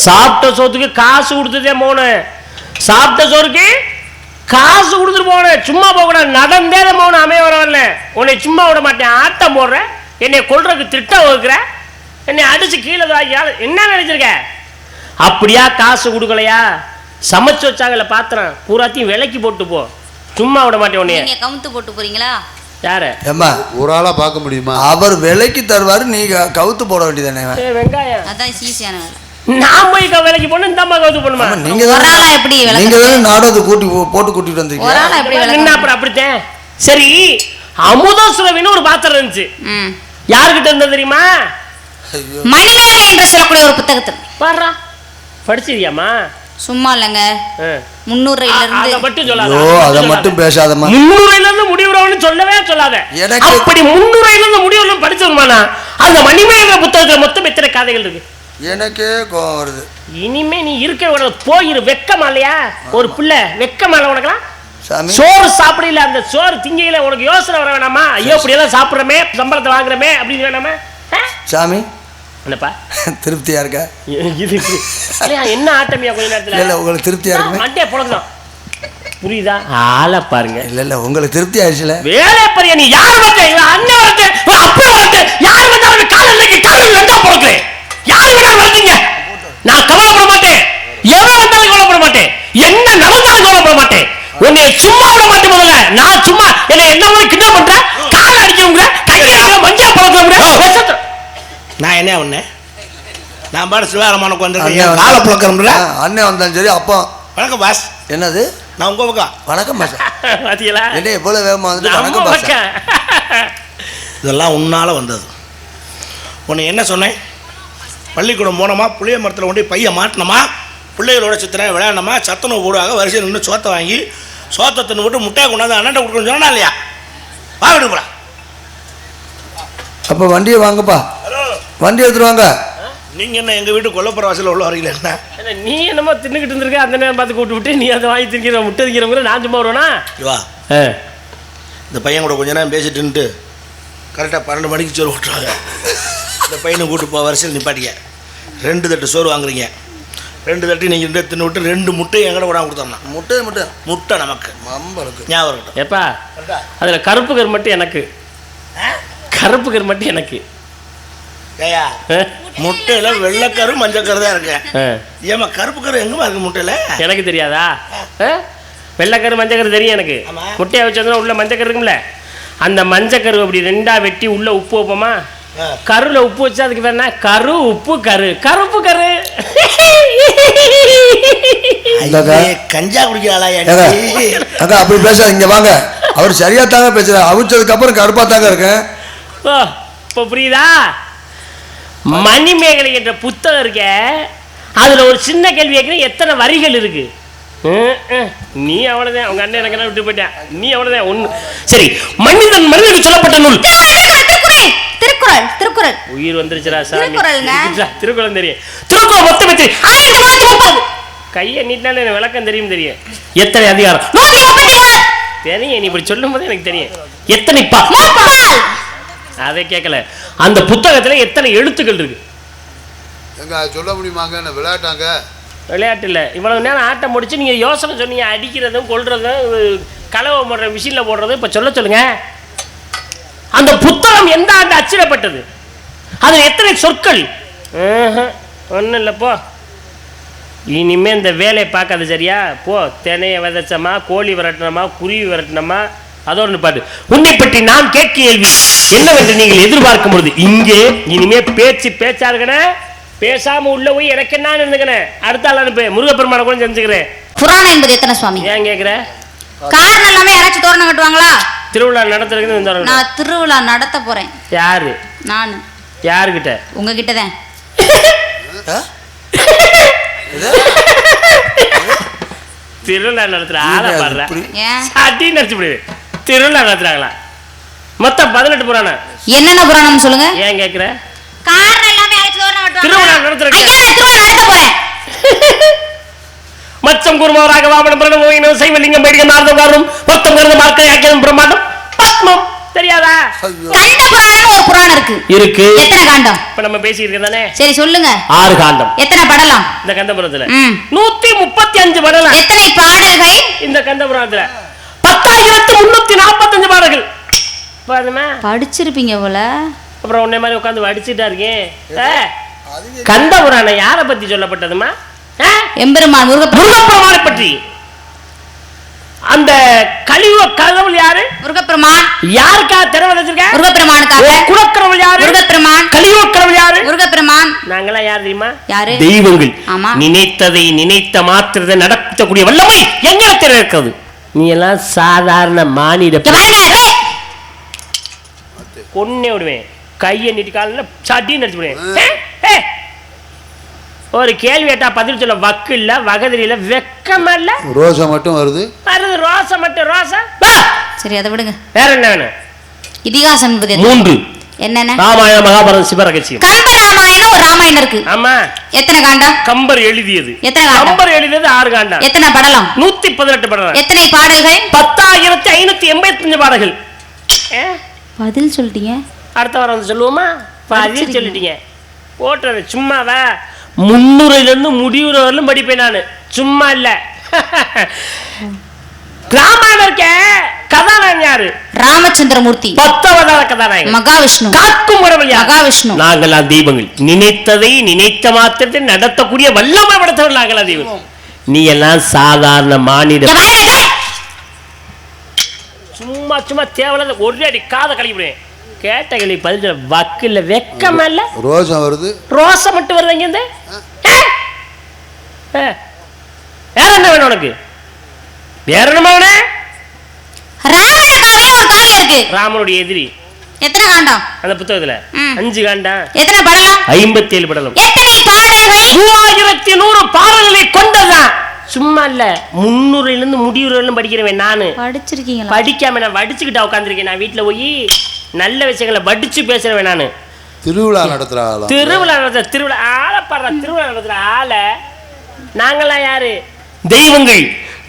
சாப்பிட்ட சோத்துக்கு காசு கொடுத்துட்டே போகணும். சாப்பிட்ட சோறுக்கு காசு கொடுத்துட்டு போகணும். சும்மா போகக்கூடாது. நடந்தே போகணும். அமைய வரவில்ல. உன்னை சும்மா விட மாட்டேன். ஆட்டம் போடுற, என்னை கொள்றதுக்கு திட்டம் வகுக்கிற, என்னை அடிச்சு கீழே என்ன நினைச்சிருக்க? அப்படியா? காசு கொடுக்கலையா? சமைச்சு வச்சாங்கல்ல பாத்திரம் பூராத்தையும் விலைக்கு போட்டு போ. சும்மா விட மாட்டேன் உன்னைய. நீங்க கவுத்து போட்டு போறீங்களா? யாரு? ஏம்மா, ஒரு ஆளா பார்க்க முடியுமா? அவர் விலைக்கு தருவாரு, நீங்க கவுத்து போட வேண்டியதானே? வெங்காயம் அதான் ஈஸியான வேலை. நான் போய் விலைக்கு போன இந்த அம்மா கவுத்து போடுமா? நீங்க ஒரு ஆளா எப்படி விலை? நீங்க தானே நாடகத்தை போட்டு கூட்டிட்டு வந்தீங்க. ஒரு ஆளா எப்படி விலை? அப்புறம் அப்படித்தான். சரி, அமுதசுரவின்னு ஒரு பாத்திரம் இருந்துச்சு. யாருக்கிட்ட இருந்தா தெரியுமா? மணிமேகலை என்று சொல்லக்கூடிய ஒரு புத்தகத்தில். பாடுறா, படிச்சிருக்கியாமா? சும்மா இல்லங்க, முன்னுரையில இருந்து அதை மட்டும் சொல்லாத. அதை மட்டும் பேசாதம்மா. முன்னுரையில இருந்து முடிவுறவன்னு சொல்லவே சொல்லாத. அப்படி முன்னுரையில இருந்து முடிவுற படிச்சிருமானா? அந்த மணிமேகலை புத்தகத்துல மொத்தம் எத்தனை கதைகள் இருக்கு? எனக்கே கோவம் வருது. இனிமே நீ இருக்க விட போயிரு. வெக்கமா இல்லையா? ஒரு பிள்ளை வெக்கமா இல்ல உனக்குலாம்? சாமி, சோறு சாப்பிடல, அந்த சோறு திங்கையில உனக்கு யோசனை வர வேணாமா? ஐயோ இப்படி எல்லாம் சாப்பிடுறமே, சம்பளத்தை வாங்குறமே அப்படின்னு வேணாமா? சாமி என்னப்பா திருப்தியா இருக்கா? இது என்ன ஆட்டமியா? கொஞ்ச நேரத்துல இல்ல உங்களுக்கு திருப்தியா இருக்கு? மண்டே புலக்கலாம். புரியுதா? ஆளை பாருங்க. இல்ல உங்களுக்கு திருப்தி ஆயிடுச்சுல? வேலை பாரு. நீ யார் வந்து அண்ணன் வரட்டு அப்பா வரட்டு யார் வந்தாலும் காலைக்கு காலையில் ரெண்டா பிறக்கிறேன். யார் வேணாலும் வரட்டுங்க. நான் கவலைப்பட மாட்டேன். எவன் வந்தாலும் கவலைப்பட மாட்டேன். என்ன நடந்தாலும் கவலைப்பட மாட்டேன். உன்னை சும்மா விட மாட்டேன். முதல்ல நான் சும்மா என்ன என்ன மாதிரி கிட்ட பண்றேன். காலை அடிக்கவங்க கையில மஞ்சா பழக்கிறவங்க. நான் என்ன ஒண்ணு? நான் பாடு சிவாரமான கொண்டிருக்கேன். காலை பழக்கிறோம்ல. அண்ணன் வந்தாலும் சரி. அப்பா வணக்கம் பாஸ். என்னது? நான் உங்க பக்கம். வணக்கம் பாஸ். பாத்தீங்களா என்ன எவ்வளவு வேகமா வந்து வணக்கம் பாஸ். இதெல்லாம் உன்னால வந்தது. உன்னை என்ன சொன்னேன்? பள்ளிக்கூடம் போனோமா, புளிய மரத்தில் கொண்டு பைய மாட்டினோமா, பிள்ளைகளோட சித்திரம் விளையாடணுமா, சத்துணவு போடுவாங்க, வரிசையில் நின்று சோத்தை வாங்கி சோத்தை தின்னு விட்டு முட்டையை கொண்டாந்து அண்ணன் கொடுக்கணும்னு சொன்னா இல்லையா? வா விடு போலாம். அப்போ வண்டியை வாங்கப்பா. வண்டி எடுத்துட்டு வாங்க. நீங்கள் என்ன எங்கள் வீட்டு கொல்லப்புற வாசலில் உள்ள வரீங்களா? என்ன நீ என்னமோ தின்னுக்கிட்டு இருந்திருக்க, அந்த நேரம் பார்த்து கூப்பிட்டு விட்டு நீ அதை வாங்கி தின்கிற முட்டை திங்கிறவங்க நான் சும்மா வருவேனா? வா, இந்த பையன் கூட கொஞ்ச நேரம் பேசிட்டுன்ட்டு கரெக்டாக 12 மணிக்கு சோறு விட்டுறாங்க. இந்த பையனை கூப்பிட்டு போ, வரிசையில் நிப்பாட்டிக்க. 2 தட்டு சோறு வாங்குறீங்க. 2 தட்டு நீங்கள் 2 தின்னு விட்டு 2 முட்டையை எங்கட விடாம கொடுத்தோம்னா முட்டை நமக்கு மம்பளுக்கு ஞாபகம் இருக்கட்டும். எப்பா அதில் கருப்பு கரு மட்டும் எனக்கு, கருப்பு கரு மட்டும் எனக்கு. ஏயா முட்டையில வெள்ளைக்கரு மஞ்சக்கரு தான் இருக்கு. ஏமா கருப்பு கரு எங்கம்மா இருக்கு முட்டையில? எனக்கு தெரியாதா? வெள்ளைக்கரு மஞ்சக்கரு தெரியும் எனக்கு. முட்டையை வச்சதுன்னா உள்ள மஞ்சக்கரு இருக்கும்ல, அந்த மஞ்சக்கரு அப்படி 2ஆ வெட்டி உள்ள உப்பு வைப்போமா, கருல உப்பு வச்சா அதுக்கு வேணா கரு உப்பு கரு கருப்பு கரு. கஞ்சா குடிக்கிறாளா? அப்படி பேசாத, இங்க வாங்க. அவர் சரியா தாங்க பேசுற. அவிச்சதுக்கு அப்புறம் கருப்பா தாங்க இருக்கேன். இப்போ புரியுதா? மணிமேகலை என்ற புத்தகம் இருக்க, அதுல ஒரு சின்ன கேள்வி கேட்கிறேன். எத்தனை வரிகள் இருக்கு? நீ அவ்வளவுதான். உங்க அண்ணன் எனக்கு விட்டு போயிட்டேன். நீ அவ்வளவுதான் ஒண்ணு. சரி, மனிதனுக்கு சொல்லப்பட்ட நூல் திருக்குறள். திருக்குறள் உயிர் வந்துருச்சுடா சாமி. திருக்குறள் தெரியும். திருக்குறள் மொத்தம் எத்தனை? 1330. கையை நீட்டினாலே எனக்கு விளக்கம் தெரியும். எத்தனை அதிகாரம்? 136. தெரியும். நீ இப்படி சொல்லும் போது எனக்கு தெரியும். எத்தனை அதை கேட்கல. அந்த புத்தகத்துல எத்தனை எழுத்துக்கள் இருக்கு? எங்க சொல்ல முடியுமாங்க? என்ன விளையாட்டாங்க? விளையாட்டு இல்லை. இவ்வளவு நேரம் ஆட்டம் முடிச்சு நீங்க யோசனை சொன்னீங்க. அடிக்கிறதும் கொள்றதும் கலவை போடுற மிஷின்ல போடுறதும் இப்ப சொல்லுங்க. அந்த புத்தகம் எந்த ஆண்டு அச்சிடப்பட்டது? அதுல எத்தனை சொற்கள்? ஒன்றும் இல்லை. போ, இனிமே இந்த வேலையை பார்க்காது சரியா? போ, தினையை விதைச்சமா, கோழி விரட்டினமா, குருவி விரட்டினமா, அதோட பாட்டு. உன்னை பற்றி நான் கேட்க கேள்வி என்னவென்று நீங்கள் எதிர்பார்க்கும் பொழுது இங்கே இனிமே பேச்சா இருக்கனே, பேசாம உள்ள போய் எனக்கு என்ன இருந்துக்கனே, அடுத்த ஆள் அனுப்பு, முருகப்பெருமான கூட செஞ்சுக்கிறேன். புராணம் என்பது எத்தனை சுவாமி? ஏன் கேக்குற? காரணம் இல்லாம யாராச்சும் தோரணம் கட்டுவாங்களா? திருவிழா நடத்துறதுக்கு நான் திருவிழா நடத்த போறேன். யாரு? நானு. யாருகிட்ட? உங்ககிட்ட தான். திருவிழா நடத்துற ஆளை பாடுற அடி நடிச்சு விடுது. திருவிழா நடத்துறாங்களா? மொத்தம் 18 புராணம். என்னென்ன புராணம் சொல்லுங்க. ஏன் கேக்குற? காரணம் இல்லாம யாராச்சும் தோரணம் கட்டுவாங்களா? திருவிழா நடத்துறேன். திருவிழா நடத்த போறேன். மச்சம் குருமவராக வாமன பிரணவம் சைவலிங்கம் பேடிக்க நாரதம் மொத்தம் கருத மார்க்க யாக்கியம் பிரம்மாண்டம் பத்மம் தெரியாதா? கண்ட புராணம் ஒரு புராணம் இருக்கு. எத்தனை காண்டம்? இப்ப நம்ம பேசி இருக்கதானே. சரி சொல்லுங்க. 6 காண்டம். எத்தனை படலாம் இந்த கந்தபுரத்துல? 135 படலாம். எத்தனை பாடல்கள் இந்த கந்தபுரத்துல? 10,345 பாடல்கள். பாருமா படிச்சிருப்பீங்க போல. அப்புறம் உன்னை மாதிரி உட்கார்ந்து படிச்சுட்டா இருக்கேன். கந்தபுராணம் யாரை பத்தி சொல்லப்பட்டதுமா? எம்பெருமான் முருகப்பெருமானை பற்றி. அந்த கலியுக கடவுள் யாரு? முருகப்பெருமான். யாருக்கா திறமை வச்சிருக்க? முருகப்பெருமானுக்காக. குலக்கடவுள் யாரு? முருகப்பெருமான். கலியுக கடவுள் யாரு? முருகப்பெருமான். நாங்களா யார் தெரியுமா? யாரு? தெய்வங்கள். ஆமா. நினைத்ததை நினைத்த மாத்திரத்தை நடத்தக்கூடிய வல்லமை எங்களிடத்தில் இருக்கிறது. நீ எல்லாம் சாதாரண மானிட கொன்னே விடுவேன். கையை நீட்டி காலில் சட்டின்னு அடிச்சு விடுவேன். ஒரு கேள்வி கேட்டா பதில் சொல்ல வக்கு இல்ல, வகதிரியில வெக்கம் இல்ல. ரோசா மட்டும் வருது. ரோசா மட்டும் ரோசா. சரி அதை விடுங்க. வேற என்ன வேணும்? இதிகாசம் என்பது 3. என்னென்ன? ராமாயணம், மகாபாரதம், சிவரகசியம். கம்ப ராமாயணம் ஒரு ராமாயணம் இருக்கு. ஆமா. எத்தனை காண்டம்? கம்பர் எழுதியது. எத்தனை காண்டம்? கம்பர் எழுதியது 6 காண்டம். எத்தனை படலாம்? 118 படலாம். எத்தனை பாடல்கள்? 10,585 பாடல்கள். பதில் சொல்லிட்டீங்க. அடுத்த வாரம் வந்து சொல்லுவோமா? பதில் சொல்லிட்டீங்க. போட்டுறது சும்மாவா? 300 முடிவுற வரலும் படிப்பேன் நான், சும்மா இல்ல. ராமாயணம் கதாநாயகன் யாரு? ராமச்சந்திரமூர்த்தி. 10 அவதார கதாநாயகன். மகாவிஷ்ணு. காக்கும் கடவுள் யார்? மகாவிஷ்ணு. நாங்களாம் தெய்வங்கள். நினைத்ததை நினைத்த மாத்திரத்தை நடத்தக்கூடிய வல்லமை படைத்தவர்கள் நாங்களாம் தெய்வம். நீ எல்லாம் சாதாரண மானிட. சும்மா சும்மா தேவையில்ல ஒரே அடி காதை கழிவுடுவேன். கேட்ட கேள்வி பதில் வக்கில்ல வெக்கம் இல்ல. ரோசா வருது. ரோசா மட்டும் வருது. இங்க வேற என்ன வேணும் உனக்கு? வேற என்ன வேணும்? ராமனுடைய எதிரி. எத்தனை காண்டம் அந்த புத்தகத்துல? 5 காண்டம். எத்தனை படலாம்? 57 படலாம். எத்தனை பாடல்கள்? 3100 பாடல்களை கொண்டதான். சும்மா இல்ல, 300 முடிவுறவர்களும் படிக்கிறவன் நானு. படிச்சிருக்கீங்க? படிக்காம நான் வடிச்சுக்கிட்டா உட்காந்துருக்கேன். நான் வீட்டுல போய் நல்ல விஷயங்களை வடிச்சு பேசுறேன் நானு. திருவிழா நடத்துற ஆளா? திருவிழா ஆளை பாடுற. திருவிழா நடத்துற ஆளை நாங்களாம் யாரு? தெய்வங்கள்.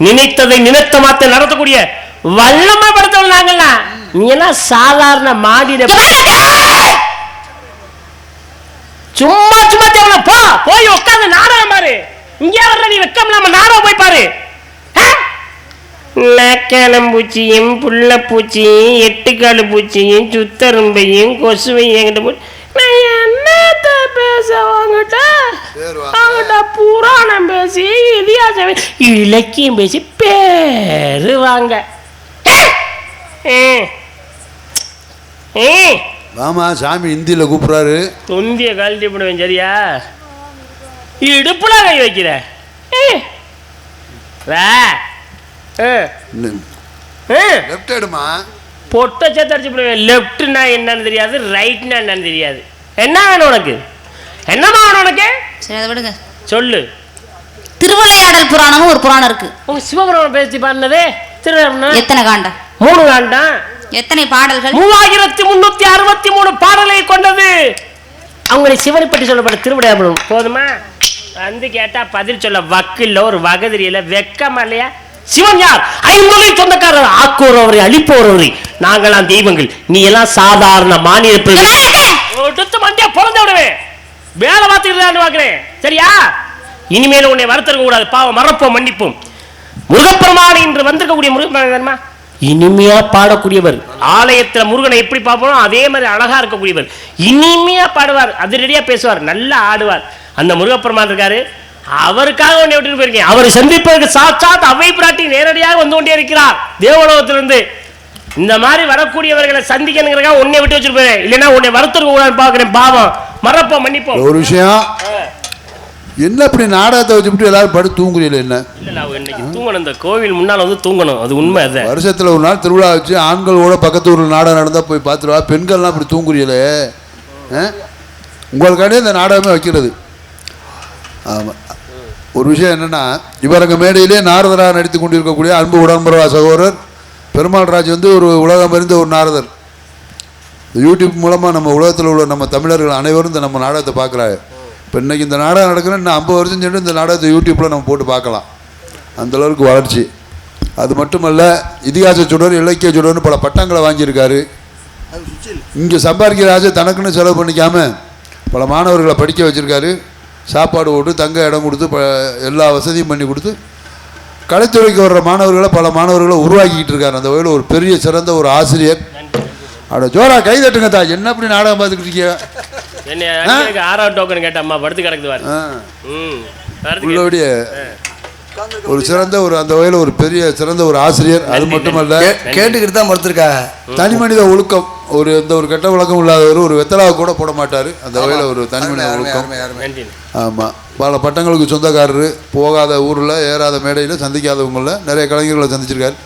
நினைத்ததை நினைத்த மாத்த நடத்தக்கூடிய வல்லமை படுத்தவள் நாங்களாம். நீ எல்லாம் சாதாரண மாடிட. சும்மா சும்மா தேவை. போய் உட்காந்து நாடகம் பாரு. இங்கே வர்ற நீ வெக்கம் இல்லாம நாடகம் போய் பாரு. பூச்சியும் புள்ள பூச்சியும் 8 காலு பூச்சியும் சுத்தரும்பையும் கொசுவையும் என்கிட்ட போய் நான் என்னத்த பேச அவங்கிட்ட புராணம் பேசி இதிகாசம் இலக்கியம் பேசி பேரு வாங்க. ஆமா, சாமி இந்தியில கூப்பிடுறாரு. தொந்திய கழட்டி போடுவேன். சரியா? இடுப்புல கை வைக்கிற பொட்ட சேர்த்து அடிச்சு போடுவேன். லெப்ட்னா என்னன்னு தெரியாது, ரைட்னா என்னன்னு தெரியாது. என்ன வேணும் உனக்கு? என்னமா வேணும் உனக்கு? சரி அதை விடுங்க. சொல்லு. திருவிளையாடல் புராணமும் ஒரு புராணம் இருக்கு. உங்க சிவபுராணம் பேசி பாருனதே. திருவிளையாடல் எத்தனை காண்டம்? 3 காண்டம். எத்தனை பாடல்கள்? 3363 பாடலை கொண்டது. அவங்களை சிவனை பற்றி சொல்லப்பட்ட திருவிளையாடல் போதுமா? வந்து கேட்டா பதில் சொல்ல வக்கில்ல, ஒரு வகதிரியில வெக்கமா இல்லையா? சிவன் யார்? 5 சொந்தக்காரர். ஆக்கோர் அவரை, அழிப்போர் அவரை. நாங்களாம் தெய்வங்கள். நீ எல்லாம் சாதாரண மாநில எடுத்து மண்டியா பிறந்த விடுவேன். வேலை பார்த்துக்கிட்டு பாக்குறேன். சரியா? இனிமேல உன்னை வருத்தருக்க கூடாது. பாவம் மறப்போம், மன்னிப்போம். முருகப்பெருமான் என்று வந்திருக்கக்கூடிய முருகப்பெருமான் இனிமையா பாடக்கூடியவர். ஆலயத்துல முருகனை எப்படி பார்ப்போம் அதே மாதிரி அழகா இருக்கக்கூடியவர். இனிமையா பாடுவார், அதிரடியா பேசுவார், நல்லா ஆடுவார். அந்த முருகப்பெருமான் இருக்காரு. அவருக்காக உன்னை விட்டுட்டு போயிருக்கேன். அவரை சந்திப்பதற்கு சாட்சாத் அவை பிராட்டி நேரடியாக வந்து கொண்டே இருக்கிறார் தேவலோகத்திலிருந்து. இந்த மாதிரி வரக்கூடியவர்களை சந்திக்கணுங்கிறதுக்காக உன்னை விட்டு வச்சிருப்பேன். இல்லைன்னா உன்னை வருத்தருக்கு கூடாது பாக்குறேன். பாவம் மறப்போம் மன்னிப்போம். ஒரு விஷயம் என்ன இப்படி நாடகத்தை வச்சுட்டு எல்லாரும் படுத்து தூங்குறீங்களே என்ன? இல்ல இன்னைக்கு தூங்கணும். இந்த கோவில் முன்னால வந்து தூங்கணும். அது உண்மை. அது வருஷத்துல ஒரு நாள் திருவிழா வச்சு ஆண்களோட பக்கத்து ஊரில் நாடகம் நடந்தா போய் பார்த்துருவா. பெண்கள்லாம் இப்படி தூங்குறீங்களே, உங்களுக்காண்டே இந்த நாடகமே வைக்கிறது. ஆமாம். ஒரு விஷயம் என்னன்னா, இவரங்க மேடையிலே நாரதராக நடித்து கொண்டிருக்கக்கூடிய அன்பு உடன்பரவா சகோதரர் பெருமாள் ராஜ் வந்து ஒரு உலகம் அறிந்த ஒரு நாரதர். யூடியூப் மூலமாக நம்ம உலகத்தில் உள்ள நம்ம தமிழர்கள் அனைவரும் இந்த நம்ம நாடகத்தை பார்க்குறாங்க. இப்போ இன்றைக்கி இந்த நாடகம் நடக்குன்னா இன்னும் 50 வருஷம் சென்று இந்த நாடகத்தை யூடியூப்பில் நம்ம போட்டு பார்க்கலாம். அந்தளவுக்கு வளர்ச்சி. அது மட்டுமல்ல, இதிகாச சுடர், இலக்கிய சுடர்னு பல பட்டங்களை வாங்கியிருக்காரு. இங்கே சம்பாதிக்கிற ஆசை தனக்குன்னு செலவு பண்ணிக்காமல் பல மாணவர்களை படிக்க வச்சுருக்காரு. சாப்பாடு போட்டு தங்க இடம் கொடுத்து எல்லா வசதியும் பண்ணி கொடுத்து கலைத்துறைக்கு வர்ற மாணவர்களை பல மாணவர்களை உருவாக்கிக்கிட்டு இருக்காரு. அந்த வகையில் ஒரு பெரிய சிறந்த ஒரு ஆசிரியர். அட ஜோரா கை தட்டுங்க தா. என்ன அப்படி நாடகம் பார்த்துக்கிட்டு இருக்கீங்க? என்ன 6ஆவது டோக்கன் கேட்ட அம்மா படுத்து கிடக்குது. உள்ளபடிய ஒரு சிறந்த ஒரு அந்த வகையில் ஒரு பெரிய சிறந்த ஒரு ஆசிரியர். அது மட்டுமல்ல, கேட்டுக்கிட்டு தான் படுத்திருக்காங்க. தனி மனித ஒழுக்கம், ஒரு எந்த ஒரு கெட்ட வழக்கம் இல்லாதவர், ஒரு வெத்தலாவை கூட போட மாட்டார். அந்த வகையில் ஒரு தனி மனித ஒழுக்கம். ஆமாம். பல பட்டங்களுக்கு சொந்தக்காரர். போகாத ஊரில், ஏறாத மேடையில், சந்திக்காதவங்களில் நிறைய கலைஞர்களை சந்திச்சிருக்காரு.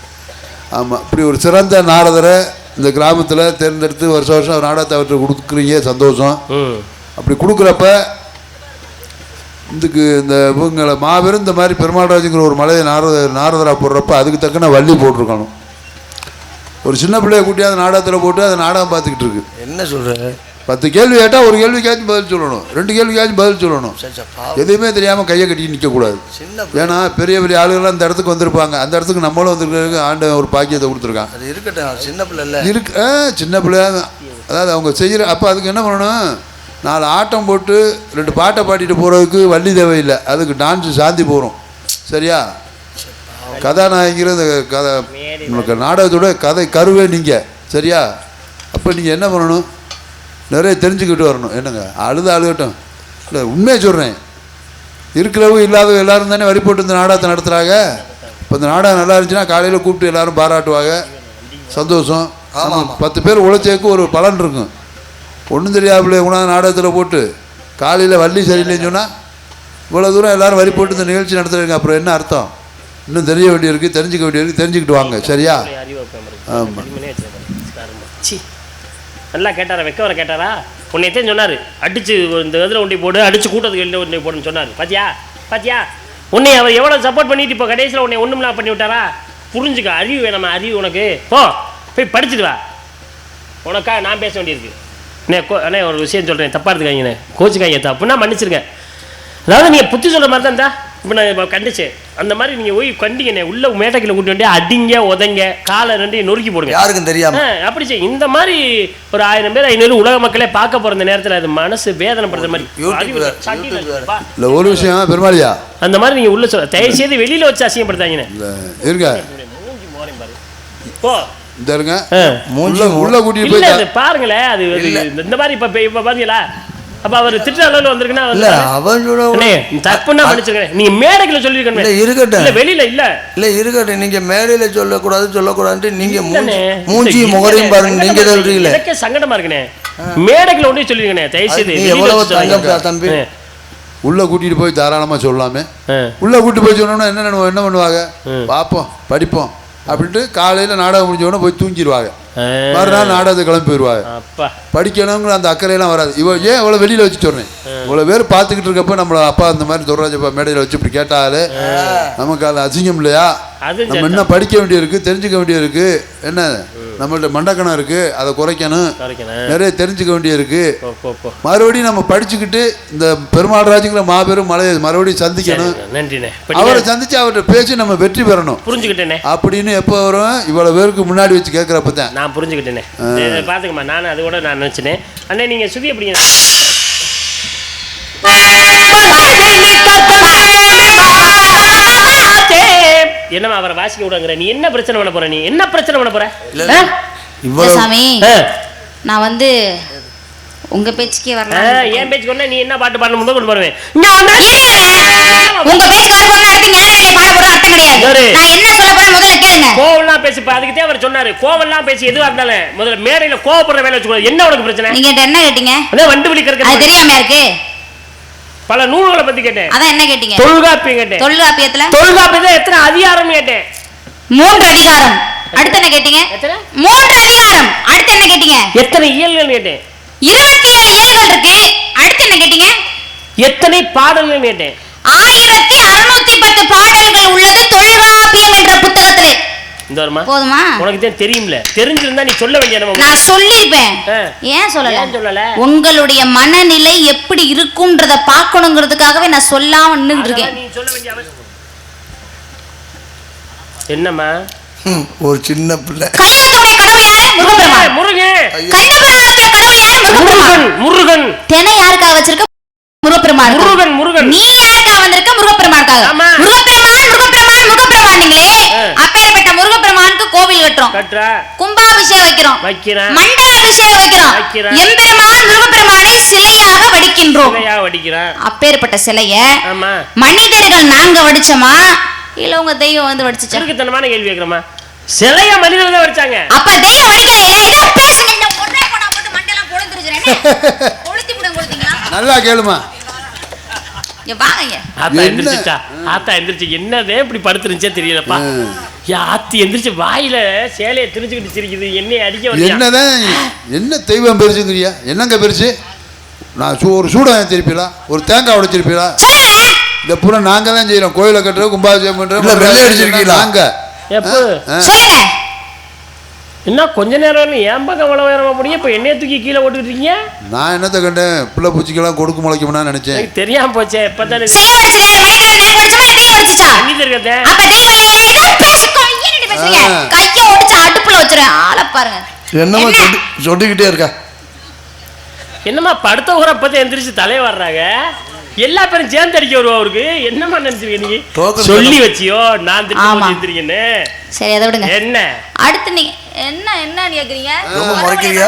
ஆமாம். இப்படி ஒரு சிறந்த நாரதரை இந்த கிராமத்தில் தேர்ந்தெடுத்து வருஷம் வருஷம் நாடகத்தை அவற்றை கொடுக்குறீங்க. சந்தோஷம். அப்படி கொடுக்குறப்ப இதுக்கு இந்த இவங்களை மாபெரும் இந்த மாதிரி பெருமாள் ராஜுங்கிற ஒரு மலையை நாரதராக போடுறப்ப அதுக்கு தக்கன வள்ளி போட்டிருக்கணும். ஒரு சின்ன பிள்ளைய கூட்டியாவது நாடகத்தில் போட்டு அதை நாடகம் பார்த்துக்கிட்டு இருக்கு. என்ன சொல்ற? 10 கேள்வி கேட்டால் ஒரு கேள்விக்காச்சும் பதில் சொல்லணும், 2 கேள்விக்காச்சும் பதில் சொல்லணும். எதுவுமே தெரியாமல் கையை கட்டி நிற்கக்கூடாது. ஏன்னா பெரிய பெரிய ஆளுகள்லாம் அந்த இடத்துக்கு வந்திருப்பாங்க. அந்த இடத்துக்கு நம்மளும் வந்துருக்கிறதுக்கு ஆண்ட ஒரு பாக்கியத்தை கொடுத்துருக்காங்க. அது இருக்கட்டும், சின்ன பிள்ளை இருக்கு. சின்ன பிள்ளை அதாவது அவங்க செய்கிற அப்போ அதுக்கு என்ன பண்ணணும்? 4 ஆட்டம் போட்டு 2 பாட்டை பாடிட்டு போகிறதுக்கு வள்ளி தேவையில்லை. அதுக்கு டான்ஸு சாந்தி போகிறோம். சரியா? கதாநாயகிற இந்த கதை உங்களுக்கு நாடகத்தோட கதை கருவே நீங்கள். சரியா? அப்போ நீங்கள் என்ன பண்ணணும்? நிறைய தெரிஞ்சுக்கிட்டு வரணும். என்னங்க அழுகட்டும். இல்லை, உண்மையை சொல்கிறேன். இருக்கிறவங்க இல்லாதவங்க எல்லோரும் தானே வரி போட்டு இந்த நாடகத்தை நடத்துகிறாங்க. இப்போ இந்த நாடகம் நல்லா இருந்துச்சுன்னா காலையில் கூப்பிட்டு எல்லோரும் பாராட்டுவாங்க. சந்தோஷம். ஆமாம். 10 பேர் உழைச்சதுக்கு ஒரு பலன் இருக்கும். ஒன்றும் தெரியாமலே உணவு நாடகத்தில் போட்டு காலையில் வள்ளி சரியில்லைன்னு சொன்னால் இவ்வளோ தூரம் எல்லோரும் வரி போட்டு இந்த நிகழ்ச்சி நடத்துகிறீங்க. அப்புறம் என்ன அர்த்தம்? இன்னும் தெரிய வேண்டியிருக்கு, தெரிஞ்சுக்க வேண்டியிருக்கு. தெரிஞ்சுக்கிட்டு வாங்க. சரியா? ஆமாம். நல்லா கேட்டாரா? வெக்க வர கேட்டாரா? உன்னையத்தையும் சொன்னார். அடிச்சு இந்த இதில் ஒண்டி போடு, அடிச்சு கூட்டத்துக்கு வெளியில் ஒண்டி போடுன்னு சொன்னார். பாத்தியா உன்னை அவர் எவ்வளோ சப்போர்ட் பண்ணிட்டு இப்போ கடைசியில் உன்னை ஒன்றும்லாம் பண்ணி விட்டாரா? புரிஞ்சுக்க. அறிவு வேணாமா? அறிவு உனக்கு போய் படிச்சுட்டு வா. உனக்கா நான் பேச வேண்டியிருக்கு. அண்ணே ஒரு விஷயம் சொல்கிறேன், தப்பாக எடுத்துக்காங்கண்ணே, கோச்சுக்காங்க. தப்புன்னா மன்னிச்சிருங்க. அதாவது நீங்கள் புத்தி சொல்கிற மாதிரி தான்டா இப்போ நான் இப்போ கண்டிச்சேன். அந்த மாதிரி நீங்கள் போய் கண்டிங்கண்ணே. உள்ள மேட்டைக்கில் கூட்டி வந்து அடிங்க, உதைங்க, காலை 2 நொறுக்கி போடுங்க. யாருக்கும் தெரியாம அப்படி செய்ய. இந்த மாதிரி ஒரு 1000 பேர் 500 உலக மக்களே பார்க்க போகிற இந்த நேரத்தில் அது மனசு வேதனைப்படுற மாதிரி. இல்லை ஒரு விஷயம் பெருமாளியா, அந்த மாதிரி நீங்கள் உள்ள சொல்ல தயவு செய்து வெளியில் வச்சு அசிங்கப்படுத்தாங்கண்ணே. இருங்க போ இந்த இருங்க உள்ள கூட்டிட்டு போய் பாருங்களேன். அது இந்த மாதிரி இப்போ பாத்தீங்களா? அப்ப அவர் திட்ட அளவுல வந்திருக்குன்னா தப்புன்னா மன்னிச்சிருக்கேன். நீங்க மேடைக்குள்ள சொல்லிருக்கணும். இருக்கட்டும். வெளியில இல்ல இருக்கட்டும். நீங்க மேடையில சொல்லக்கூடாது நீங்க மூஞ்சி முகரையும் பாருங்க. நீங்க சொல்றீங்களே, எனக்கே சங்கடமா இருக்குனே. மேடைக்குள்ள ஒண்ணே சொல்லிருக்கனே. தயவு செய்து எவ்வளவு தம்பி உள்ள கூட்டிட்டு போய் தாராளமா சொல்லலாமே. உள்ள கூட்டிட்டு போய் சொன்னோம்னா என்ன பண்ணுவாங்க? பார்ப்போம், படிப்போம் அப்படின்ட்டு காலையில் நாடகம் முடிஞ்சவொடனே போய் தூங்கிடுவாங்க. மறுநாள் நாடகத்தை கிளம்பி போயிடுவாங்க. படிக்கணுங்கிற அந்த அக்கறையெல்லாம் வராது. ஏன் இவ்வளோ வெளியில் வச்சு சொல்கிறேன், இவ்வளோ பேர் பார்த்துக்கிட்டு இருக்கப்ப நம்மளை அப்பா அந்த மாதிரி துர்ராஜப்பா மேடையில் வச்சு இப்படி கேட்டாலே நமக்கு அது அசிங்கம் இல்லையா? நம்ம என்ன படிக்க வேண்டியிருக்கு, தெரிஞ்சுக்க வேண்டியிருக்கு. என்ன நம்மள்ட்ட மண்டக்கணம் இருக்குது, அதை குறைக்கணும். நிறைய தெரிஞ்சுக்க வேண்டியிருக்கு. மறுபடியும் நம்ம படிச்சுக்கிட்டு இந்த பெருமாள் ராஜுங்கிற மாபெரும் மலையை மறுபடியும் சந்திக்கணும். அவரை சந்திச்சு அவர்கிட்ட பேசி நம்ம வெற்றி பெறணும். புரிஞ்சுக்கிட்டேனே அப்படின்னு எப்போ வரும்? இவ்வளோ பேருக்கு முன்னாடி வச்சு கேட்குறப்ப தான் நான் புரிஞ்சுக்கிட்டேனே. பார்த்துக்கம்மா, நானும் அது கூட நான் நினச்சினேன். அண்ணே நீங்கள் சுதி எப்படிங்க? என்னமா அவரை வாசிக்க விடுங்கிற? நீ என்ன பிரச்சனை பண்ண போற? நீ என்ன பிரச்சனை பண்ண போற? சாமி, நான் வந்து உங்க பேச்சுக்கே வரல. ஏன் பேச்சுக்கு வந்தா நீ என்ன பாட்டு பாடணும் முதல் கொண்டு போறேன். உங்க பேச்சுக்கு வரப்போற இடத்துக்கு ஞானவேலை பாட போற அர்த்தம் கிடையாது. நான் என்ன சொல்ல போறேன் முதல்ல கேளுங்க. என்ன கோவம்லாம் பேசிப்பா. அதுக்கிட்டே அவர் சொன்னாரு, கோவம்லாம் பேசி எதுவா இருந்தாலும் முதல்ல மேடையில கோவப்படுற வேலை வச்சுக்கூடாது. என்ன உனக்கு பிரச்சனை? நீங்க என்ன கேட்டீங்க? அதான் வண்டு விழி கறக்க அது தெரியாம இருக்கு. பல நூல்களை பத்தி கேட்டேன். அதான் என்ன கேட்டீங்க? தொல்காப்பியம் கேட்டேன். தொல்காப்பியத்துல எத்தனை அதிகாரம் கேட்டேன்? 3 அதிகாரம். அடுத்து என்ன கேட்டீங்க? 3 அதிகாரம். அடுத்து என்ன கேட்டீங்க? எத்தனை இயல்கள் கேட்டேன்? 27 இயல்கள் இருக்கு. அடுத்து என்ன கேட்டீங்க? எத்தனை பாடல்கள் கேட்டேன்? 1610 பாடல்கள் உள்ளது தொல்காப்பியம் என்ற புத்தகத்திலே. இந்த வருமா? போதுமா? உனக்கு தான் தெரியும்ல. தெரிஞ்சிருந்தா நீ சொல்ல வேண்டிய நம்ம. நான் சொல்லிருப்பேன். ஏன் சொல்லல? உங்களுடைய மனநிலை எப்படி இருக்கும்ன்றத பார்க்கணுங்கிறதுக்காகவே நான் சொல்லாம நின்னுட்டு இருக்கேன். நீ சொல்ல வேண்டிய அவசியம் என்னம்மா? ஒரு சின்ன பிள்ளை. கைலாசத்துடைய கடவுள் யாரு? முருகன். முருகன். கண்ணபுராணத்துல கடவுள் யாரு? முருகன். முருகன். தெனை யாருக்காக வச்சிருக்க? முருகப்பெருமான். முருகன். முருகன். நீ யாருக்காக வந்திருக்க? முருகப்பெருமானுக்காக. முருகப்பெருமானீங்களே, அப்பேற்பட்ட முருகப்பெருமானுக்கு கோவில் கட்டுறோம், கும்பாபிஷேகம் வைக்கிறோம், மண்டலாபிஷேகம் வைக்கிறோம், எம்பெருமான் முருகப்பெருமானை சிலையாக வடிக்கின்றோம். அப்பேற்பட்ட சிலைய மனிதர்கள் நாங்க வடிச்சோமா இல்ல உங்க தெய்வம் வந்து வடிச்சுச்சா? தனமான கேள்வி கேக்குறமா? சிலைய மனிதர்கள் தான் வடிச்சாங்க. அப்ப தெய்வம் வடிக்கலையா? ஏதோ பேசுங்க. இந்த ஒண்ணே போனா போட்டு மண்டலம் கொளுத்துறேனே. கொளுத்தி புடம் கொளுத்தீங்களா? நல்லா கேளுமா. இங்க வாங்க. ஆத்தா எந்திரிச்சா? ஆத்தா எந்திரிச்சு என்னதே இப்படி படுத்துருச்சே தெரியலப்பா. ஆத்தி எந்திரிச்சு வாயில சேலைய திரிஞ்சுக்கிட்டு சிரிக்குது. என்னைய அடிக்க வரையா? என்னதான் என்ன தெய்வம் பெருசுங்கறியா? என்னங்க பெருசு? நான் ஒரு சூடம் திருப்பிலா, ஒரு தேங்காய் உடைச்சிருப்பீங்களா? இந்த பூரா நாங்க தான் செய்யறோம். கோயிலை கட்டுறோம், கும்பாபிஷேகம் பண்றோம். வெள்ளை அடிச்சிருக்கீங்களா? நாங்க சொல்லுங்க. என்ன கொஞ்ச நேரம் ஏன் பக்கம் அவ்வளவு நேரமா முடியும்? இப்ப என்னைய தூக்கி கீழே ஓட்டுட்டு இருக்கீங்க. நான் என்னத்த கண்டேன்? பிள்ளை பூச்சிக்கெல்லாம் கொடுக்க முளைக்கும்னா நினைச்சேன். தெரியாம போச்சே. இப்பதானே கைய ஒடிச்சு அடுப்புல வச்சிருக்கேன். ஆளை பாருங்க. என்னமா சொல்லிக்கிட்டே இருக்கா? என்னமா படுத்த ஊரை பத்தி எந்திரிச்சு தலைய வர்றாங்க. எல்லா பேரும் சேர்ந்து அடிக்க வருவா அவருக்கு. என்னமா நினைச்சிருக்க நீ? சொல்லி வச்சியோ நான் எந்திரிக்கன்னு. சரி அதை விடுங்க. என்ன அடுத்து நீங்க என்ன கேக்குறீங்க? ரொம்ப முறைக்கிறீங்க.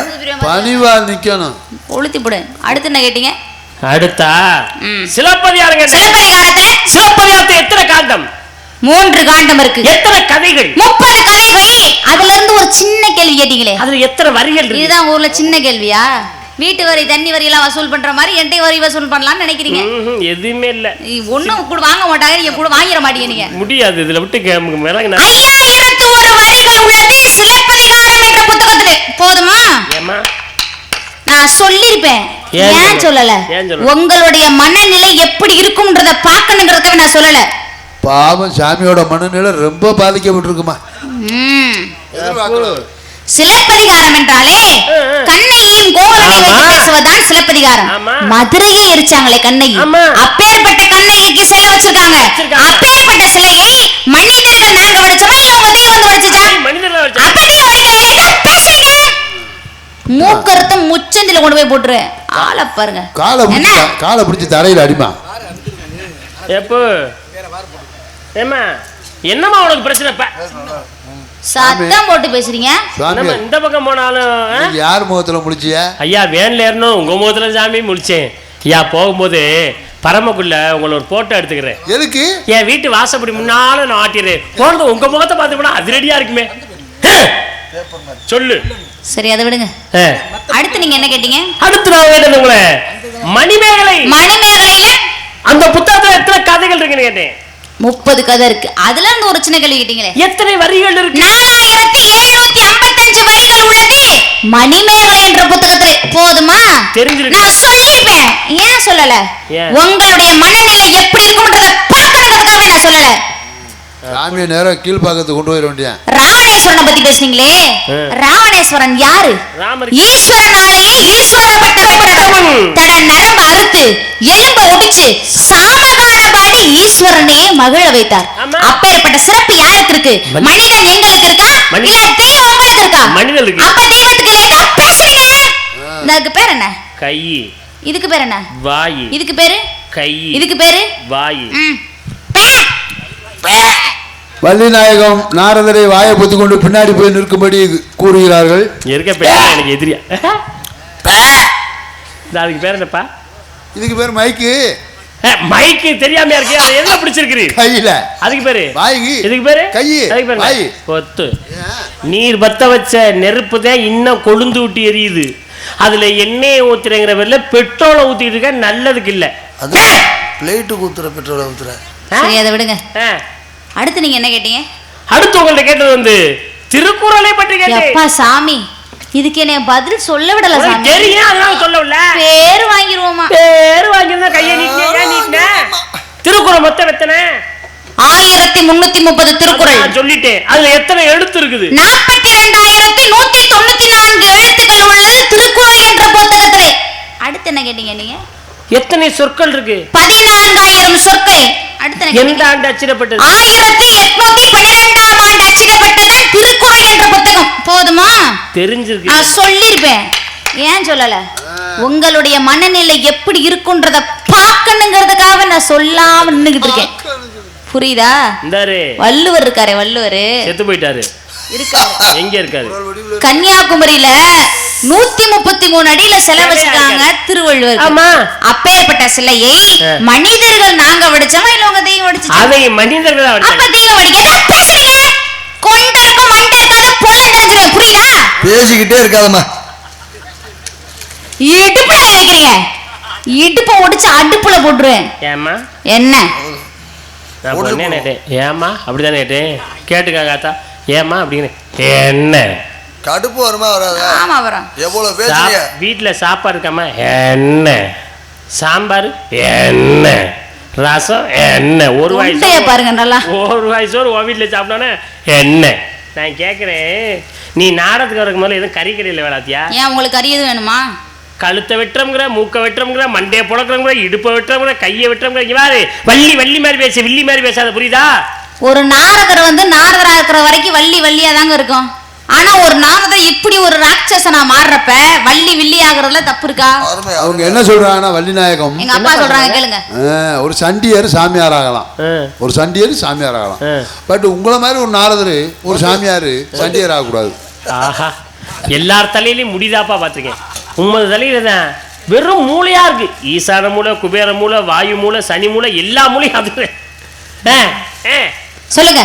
பணிவா நிக்கணும். ஒழுத்தி போடு. அடுத்து என்ன கேட்டீங்க? அடுத்தா சிலப்பதிகாரம். சிலப்பதிகாரத்துல எத்தனை காண்டம்? 3 காண்டம் இருக்கு. எத்தனை கதைகள்? 30 கதைகள். அதுல இருந்து ஒரு சின்ன கேள்வி கேட்டீங்களே, அதுல எத்தனை வரிகள் இருக்கு? இதுதான் ஊர்ல சின்ன கேள்வியா? வீட்டு வரி தண்ணி வரி எல்லாம் வசூல் பண்ற மாதிரி என்கிட்ட வரி வசூல் பண்ணலாம்னு நினைக்கிறீங்க? எதுவுமே இல்ல. ஒண்ணும் கூட வாங்க மாட்டாங்க. நீங்க கூட வாங்கிட மாட்டீங்க. நீங்க முடியாது. இதுல விட்டு 5001 வரிகள் உள்ளது சிலப்பதிகாரம் என்ற புத்தகத்திலே. போதுமா? ஏமா நான் சொல்லிருப்பேன். ஏன் சொல்லல? உங்களுடைய மனநிலை எப்படி இருக்கும்ன்றத பார்க்கணுங்கிறதுக்காக நான் சொல்லல. பாவம் சாமியோட மனநிலை ரொம்ப பாதிக்கப்பட்டிருக்குமா. சிலப்பதிகாரம் என்றாலே கண்ணையின் கோவலனை வைத்து பேசுவதுதான் சிலப்பதிகாரம். மதுரையே எரிச்சாங்களே கண்ணகி. அப்பேற்பட்ட கண்ணகிக்கு சிலை வச்சிருக்காங்க. அப்பேற்பட்ட சிலையை மனிதர்கள் நாங்க வடிச்சோமா இல்ல உங்க தெய்வம் வந்து வடிச்சுச்சா? அப்ப தெய்வம் வடிக்கலையா? பேசுறீங்க. மூக்கறுத்த முச்சந்தில கொண்டு போய் போட்டுரு. ஆளை பாருங்க. காலை பிடிச்சி தரையில அடிமா. எப்போ ஏமா என்னமா உனக்கு பிரச்சனை? சத்தம் போட்டு பேசுறீங்க. இந்த பக்கம் போனாலும் யார் முகத்துல முடிச்சிய? ஐயா வேன்ல ஏறணும். உங்க முகத்துல சாமி முடிச்சேன். ஐயா போகும்போது பரமக்குள்ள உங்களை ஒரு போட்டோ எடுத்துக்கிறேன். எதுக்கு? என் வீட்டு வாசப்படி முன்னால நான் ஆட்டிடுறேன். போனது உங்க முகத்தை பார்த்து போனா அது ரெடியா இருக்குமே. சொல்லு. சரி அதை விடுங்க. அடுத்து நீங்க என்ன கேட்டீங்க? அடுத்து நான் கேட்டது உங்களை மணிமேகலை. மணிமேகலையில அந்த புத்தகத்துல எத்தனை கதைகள் இருக்குன்னு கேட்டேன். 30 கதை இருக்கு. அதுல இருந்து ஒரு சின்ன கேள்வி கேட்டீங்களே, எத்தனை வரிகள் இருக்கு? 4755 வரிகள் உள்ளது மணிமேகலை என்ற புத்தகத்திலே. போதுமா? தெரிஞ்சிருக்கு. நான் சொல்லிருப்பேன். ஏன் சொல்லல? உங்களுடைய மனநிலை எப்படி இருக்கும்ன்றத பார்க்கணும்ன்றதுக்காக நான் சொல்லல. சாமியை நேரா கீழ்பாக்கத்துக்கு கொண்டு போயிட வேண்டிய. ராவணேஸ்வரனை பத்தி பேசுனீங்களே, ராவணேஸ்வரன் யாரு? ஈஸ்வரனாலேயே ஈஸ்வரப்பட்டவன். தன நரம்பு அறுத்து எலும்பை ஒடிச்சு சாமகான பாடி ஈஸ்வரனே மகிழ வைத்தார். அப்பேற்பட்ட சிறப்பு யாருக்கு இருக்கு? மனிதன் எங்களுக்கு இருக்கா இல்ல தெய்வம் உங்களுக்கு இருக்கா? மனிதனுக்கு. அப்ப தெய்வத்துக்கு லேட்டா பேசுறீங்க. இதுக்கு பேர் என்ன? கை. இதுக்கு பேர் என்ன? வாய். இதுக்கு பேரு கை. இதுக்கு பேரு வாய். வள்ளிநாயகம் நாரதரை வாயை பொத்தி கொண்டு பின்னாடி போய் நிற்கும்படி கூறுகிறார்கள். எனக்கு எதிரியா? அதுக்கு பேர் என்னப்பா? இதுக்கு பேர் மைக்கு. மைக்கு தெரியாம இருக்கே, அது எதுல பிடிச்சிருக்கிறீ? கையில. அதுக்கு பேரு வாய்க்கு. இதுக்கு பேரு கையி. அதுக்கு பேரு வாய். கொத்து. நீர் பத்த வச்ச நெருப்பு தான் இன்னும் கொழுந்து விட்டு எரியுது. அதுல எண்ணெயை ஊத்துறங்கிற பேர்ல பெட்ரோலை ஊத்திட்டு இருக்க, நல்லதுக்கு இல்ல. அது பிளேட்டுக்கு ஊத்துற பெட்ரோலை ஊத்துற. சரி அதை விடுங்க. அடுத்து நீங்க என்ன கேட்டீங்க? அடுத்து உங்கள்ட்ட கேட்டது வந்து திருக்குறளை பற்றி கேட்டேன். அப்பா சாமி, இதுக்கு என்ன பதில் சொல்ல விடல சாமி. தெரியும், அதனால சொல்லல. பேரு வாங்கிருவோமா? பேரு வாங்கிருந்தா கையை நீட்டின. திருக்குறள் மொத்தம் எத்தனை? 1330 திருக்குறள். நான் சொல்லிட்டேன். அதுல எத்தனை எழுத்து இருக்குது? 42,194 எழுத்துக்கள் உள்ளது திருக்குறள் என்ற புத்தகத்திலே. அடுத்து என்ன கேட்டீங்க நீங்க? எத்தனை சொற்கள் இருக்கு? 14,000 சொற்கள். அடுத்து என்ன? எந்த ஆண்டு அச்சிடப்பட்டது? 1812ஆம் ஆண்டு அச்சிடப்பட்டது திருக்குறள் என்ற புத்தகம். போதுமா? தெரிஞ்சிருக்கு. நான் சொல்லிருப்பேன். ஏன் சொல்லல? உங்களுடைய மனநிலை எப்படி இருக்குன்றத பார்க்கணுங்கிறதுக்காக நான் சொல்லாம நின்னுகிட்டு இருக்கேன். புரியுதா? இந்தாரு வள்ளுவர் இருக்காரு. வள்ளுவர் செத்து போயிட்டாரு. இருக்காரு. எங்க இருக்காரு? கன்னியாகுமரியில 133 அடியில சிலை வச்சிருக்காங்க திருவள்ளுவர். ஆமா. அப்பேற்பட்ட சிலையை மனிதர்கள் நாங்க வடிச்சோமா இல்ல உங்க தெய்வம் வடிச்சு? அதை மனிதர்கள் அப்ப தெய்வம் வடிக்க பேசுறீங்க. கொண்டருக்கும் மண்டருக்கும் பொண்ணு தெரிஞ்சிருவேன். புரியுதா? பேசிக்கிட்டே இருக்காதம்மா. இடுப்புல வைக்கிறீங்க. இடுப்பை ஒடிச்சு அடுப்புல போட்டுருவேன். ஏமா என்ன? நான் பொண்ணே நேட்டேன். ஏமா அப்படிதான் நேட்டேன். கேட்டுக்காங்க ஆத்தா. ஏமா அப்படின்னு. என்ன கடுப்பு வருமா வராதா? ஆமா வரும். எவ்வளவு பேசுறீங்க? வீட்டுல சாப்பாடு இருக்காமா? என்ன சாம்பார்? என்ன ரசம்? என்ன ஒரு தொண்டைய பாருங்க நல்லா. ஒரு வயசோடு உன் வீட்டுல சாப்பிட்டானே என்ன? நான் கேட்குறேன், நீ நாடகத்துக்கு வரக்கு முதல்ல எதுவும் கறி கடையில் வேலாத்தியா? ஏன் உங்களுக்கு அரியது வேணுமா? கழுத்தை வெட்டுறோங்கிற, மூக்கை வெட்டுறோங்கிற, மண்டையை புழக்கிறோங்கிற, இடுப்பை வெட்டுறோங்கிற, கையை வெட்டுறோங்கிற. இங்கே பாரு, வள்ளி மாதிரி பேசு, வில்லி மாதிரி பேசாத. புரியுதா? ஒரு நாரதர் வந்து நாரதரா இருக்கிற வரைக்கும் வள்ளியா தாங்க இருக்கும். ஆனா ஒரு நாரதர் இப்படி ஒரு ராட்சசனா மாறுறப்ப வள்ளி வில்லி ஆகுறதுல தப்பு இருக்கா? அவங்க என்ன சொல்றாங்கன்னா, வள்ளிநாயகம் எங்க அப்பா சொல்றாங்க கேளுங்க. ஒரு சண்டியர் சாமியார் ஆகலாம். ஒரு சண்டியர் சாமியார் ஆகலாம். பட் உங்களை மாதிரி ஒரு நாரதர் ஒரு சாமியார் சண்டியர் ஆகக்கூடாது. ஆஹா, எல்லார் தலையிலையும் முடிதாப்பா பார்த்துருக்கேன். உம்மது தலையில தான் வெறும் மூளையா இருக்கு. ஈசான மூளை, குபேர மூளை, வாயு மூளை, சனி மூளை, எல்லா மூளையும் அது. சொல்லுங்க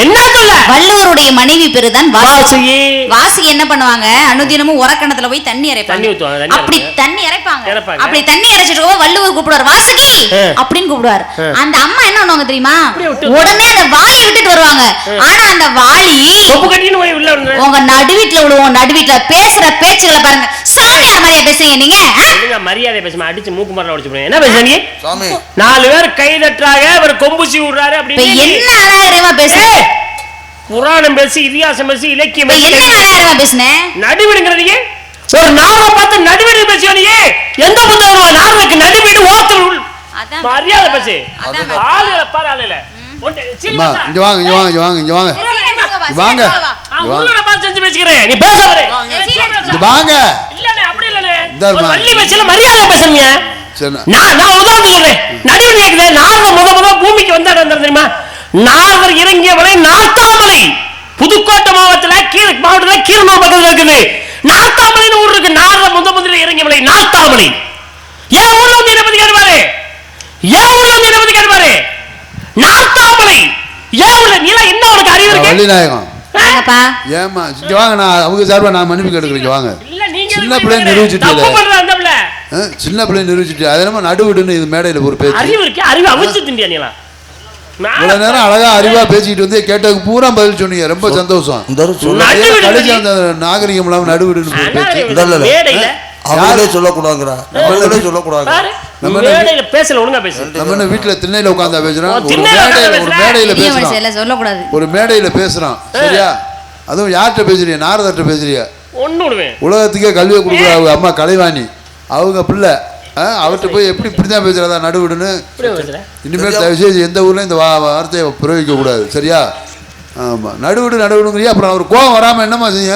என்ன சொல்ல? வள்ளுவருடைய மனைவி பேருதான் வாசுகி. வாசுகி என்ன பண்ணுவாங்க? அனுதினமும் உரக்கணத்துல போய் தண்ணி இறைப்பாங்க. அப்படி தண்ணி இறைப்பாங்க. அப்படி தண்ணி இறைச்சிட்டு வள்ளுவர் கூப்பிடுவார், வாசுகி அப்படின்னு கூப்பிடுவார். அந்த அம்மா என்ன பண்ணுவாங்க தெரியுமா? உடனே அந்த வாளி விட்டுட்டு வருவாங்க. ஆனா அந்த வாளி உங்க நடுவீட்டுல விழுவோம். நடுவீட்டுல பேசுற பேச்சுகளை பாருங்க. சாமியார் மாதிரியா பேசுறீங்க நீங்க? மரியாதை பேசுமா? அடிச்சு மூக்கு மரம் அடிச்சு போறீங்க. என்ன பேசுறீங்க? 4 பேர் கை தட்டுறாங்க, அவர் கொம்புசி விடுறாரு. அப்படி என்ன அநாகரிகமா பேசுறீங்க? புராணம் பேசி, இதிகாசம் பேசி, இலக்கியம் பேசி, என்ன அநாகரிகமா பேசுனேன்? நடுவிடுங்கிறீங்க. ஒரு நாவலை பார்த்து நடுவிடு பேசுவீங்க. எந்த புத்தகம் நாவலுக்கு நடுவிடு ஓத்தல் மரியாதை பேசு. ஆளுகளை பாரு, ஆளுல இங்க வாங்க, இங்க வாங்க, இங்க வாங்க, இங்க வாங்க, வாங்க. உங்களோட பார்த்து செஞ்சு பேசிக்கிறேன். நீ பேச வர வாங்க. இல்லனே, அப்படி இல்லனே. வள்ளி பேசல, மரியாதை பேசுங்க. நான் உதாரணம் சொல்றேன். நடுவில் கேக்குது. நாரதர் முத பூமிக்கு வந்தாரு தெரியுமா? நாரதர் இறங்கியவரை நார்த்தாமலை, புதுக்கோட்டை மாவட்டத்தில் கீரனூர் பக்கத்தில் இருக்குது. நார்த்தாமலைன்னு ஊர் இருக்கு. நாரதர் முதல்ல இறங்கியவரை நார்த்தாமலை. ஏன் ஊர்ல வந்து என்ன பத்தி கேட்பாரு? ஏன் ஊர்ல வந்து என்ன பத்தி கேட்பாரு? நார்த்தாமலை ஏன் ஊர்ல? நீ என்ன உனக்கு அறிவு இருக்கு? வள்ளிநாயகம் ஏமா இங்க வாங்க. நான் அவங்க சார்பா நான் மன்னிப்பு கேட்டுக்கிறேன். வாங்க. சின்ன பிள்ளை நிரூபிச்சுட்டு, சின்ன பிள்ளை நிரூபிச்சுட்டு அது நம்ம நடுவிடுன்னு இது மேடையில ஒரு பேச்சு. அறிவு இருக்கு. அறிவு அவிச்சு திண்டியா நீ? இவ்வளவு நேரம் அழகா அறிவா பேசிட்டு வந்து கேட்டதுக்கு பூரா பதில் சொன்னீங்க. ரொம்ப சந்தோஷம். கடைசி அந்த நாகரிகம் இல்லாம நடுவிடுன்னு மேடையில அவங்களே சொல்லக்கூடாதுங்கிறா. நம்மளே சொல்லக்கூடாது. நம்ம மேடையில பேசல, ஒழுங்கா பேசு. நம்ம வீட்டுல திண்ணையில உட்கார்ந்தா பேசுறோம். ஒரு மேடையில பேசுறோம். சொல்லக்கூடாது. ஒரு மேடையில பேசுறோம். சரியா? அதுவும் யார்கிட்ட பேசுறீங்க? நாரதர்கிட்ட பேசுறீங்க. உலகத்துக்கே கல்வியை கொடுக்குற அவங்க அம்மா கலைவாணி, அவங்க பிள்ளை. அவர்கிட்ட போய் எப்படி இப்படிதான் பேசுறதா நடுவிடுன்னு? இனிமேல் தயவுசெய்து எந்த ஊர்ல இந்த வார்த்தையை பிரயோகிக்க கூடாது. சரியா? ஆமா, நடுவிடுங்கிறியா? அப்புறம் அவர் கோவம் வராம என்னமா செய்ய?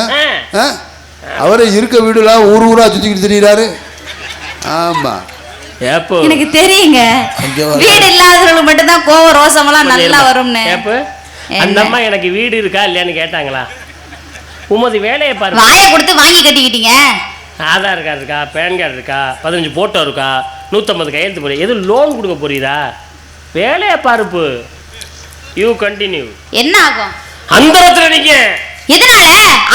அவரே இருக்க வீடுலாம் ஊரா சுத்திக்கிட்டு திரியிறாரு. ஆமா, எனக்கு தெரியுங்க. வீடு இல்லாதவங்களுக்கு மட்டும்தான் கோவம் ரோசம் எல்லாம் நல்லா வரும்னு. அந்த அம்மா எனக்கு வீடு இருக்கா இல்லையான்னு கேட்டாங்களா? உமது வேலையை பாரு. வாயை கொடுத்து வாங்கி கட்டிக்கிட்டீங்க. ஆதார் கார்டு இருக்கா, பேன் கார்டு இருக்கா, 15 போட்டோ இருக்கா, 150 கையெழுத்து போறீங்க. எது லோன் கொடுக்க போறீரா? வேலையை பாருப்பு. You continue. என்ன ஆகும் அந்த இடத்துல நீங்க எதனால?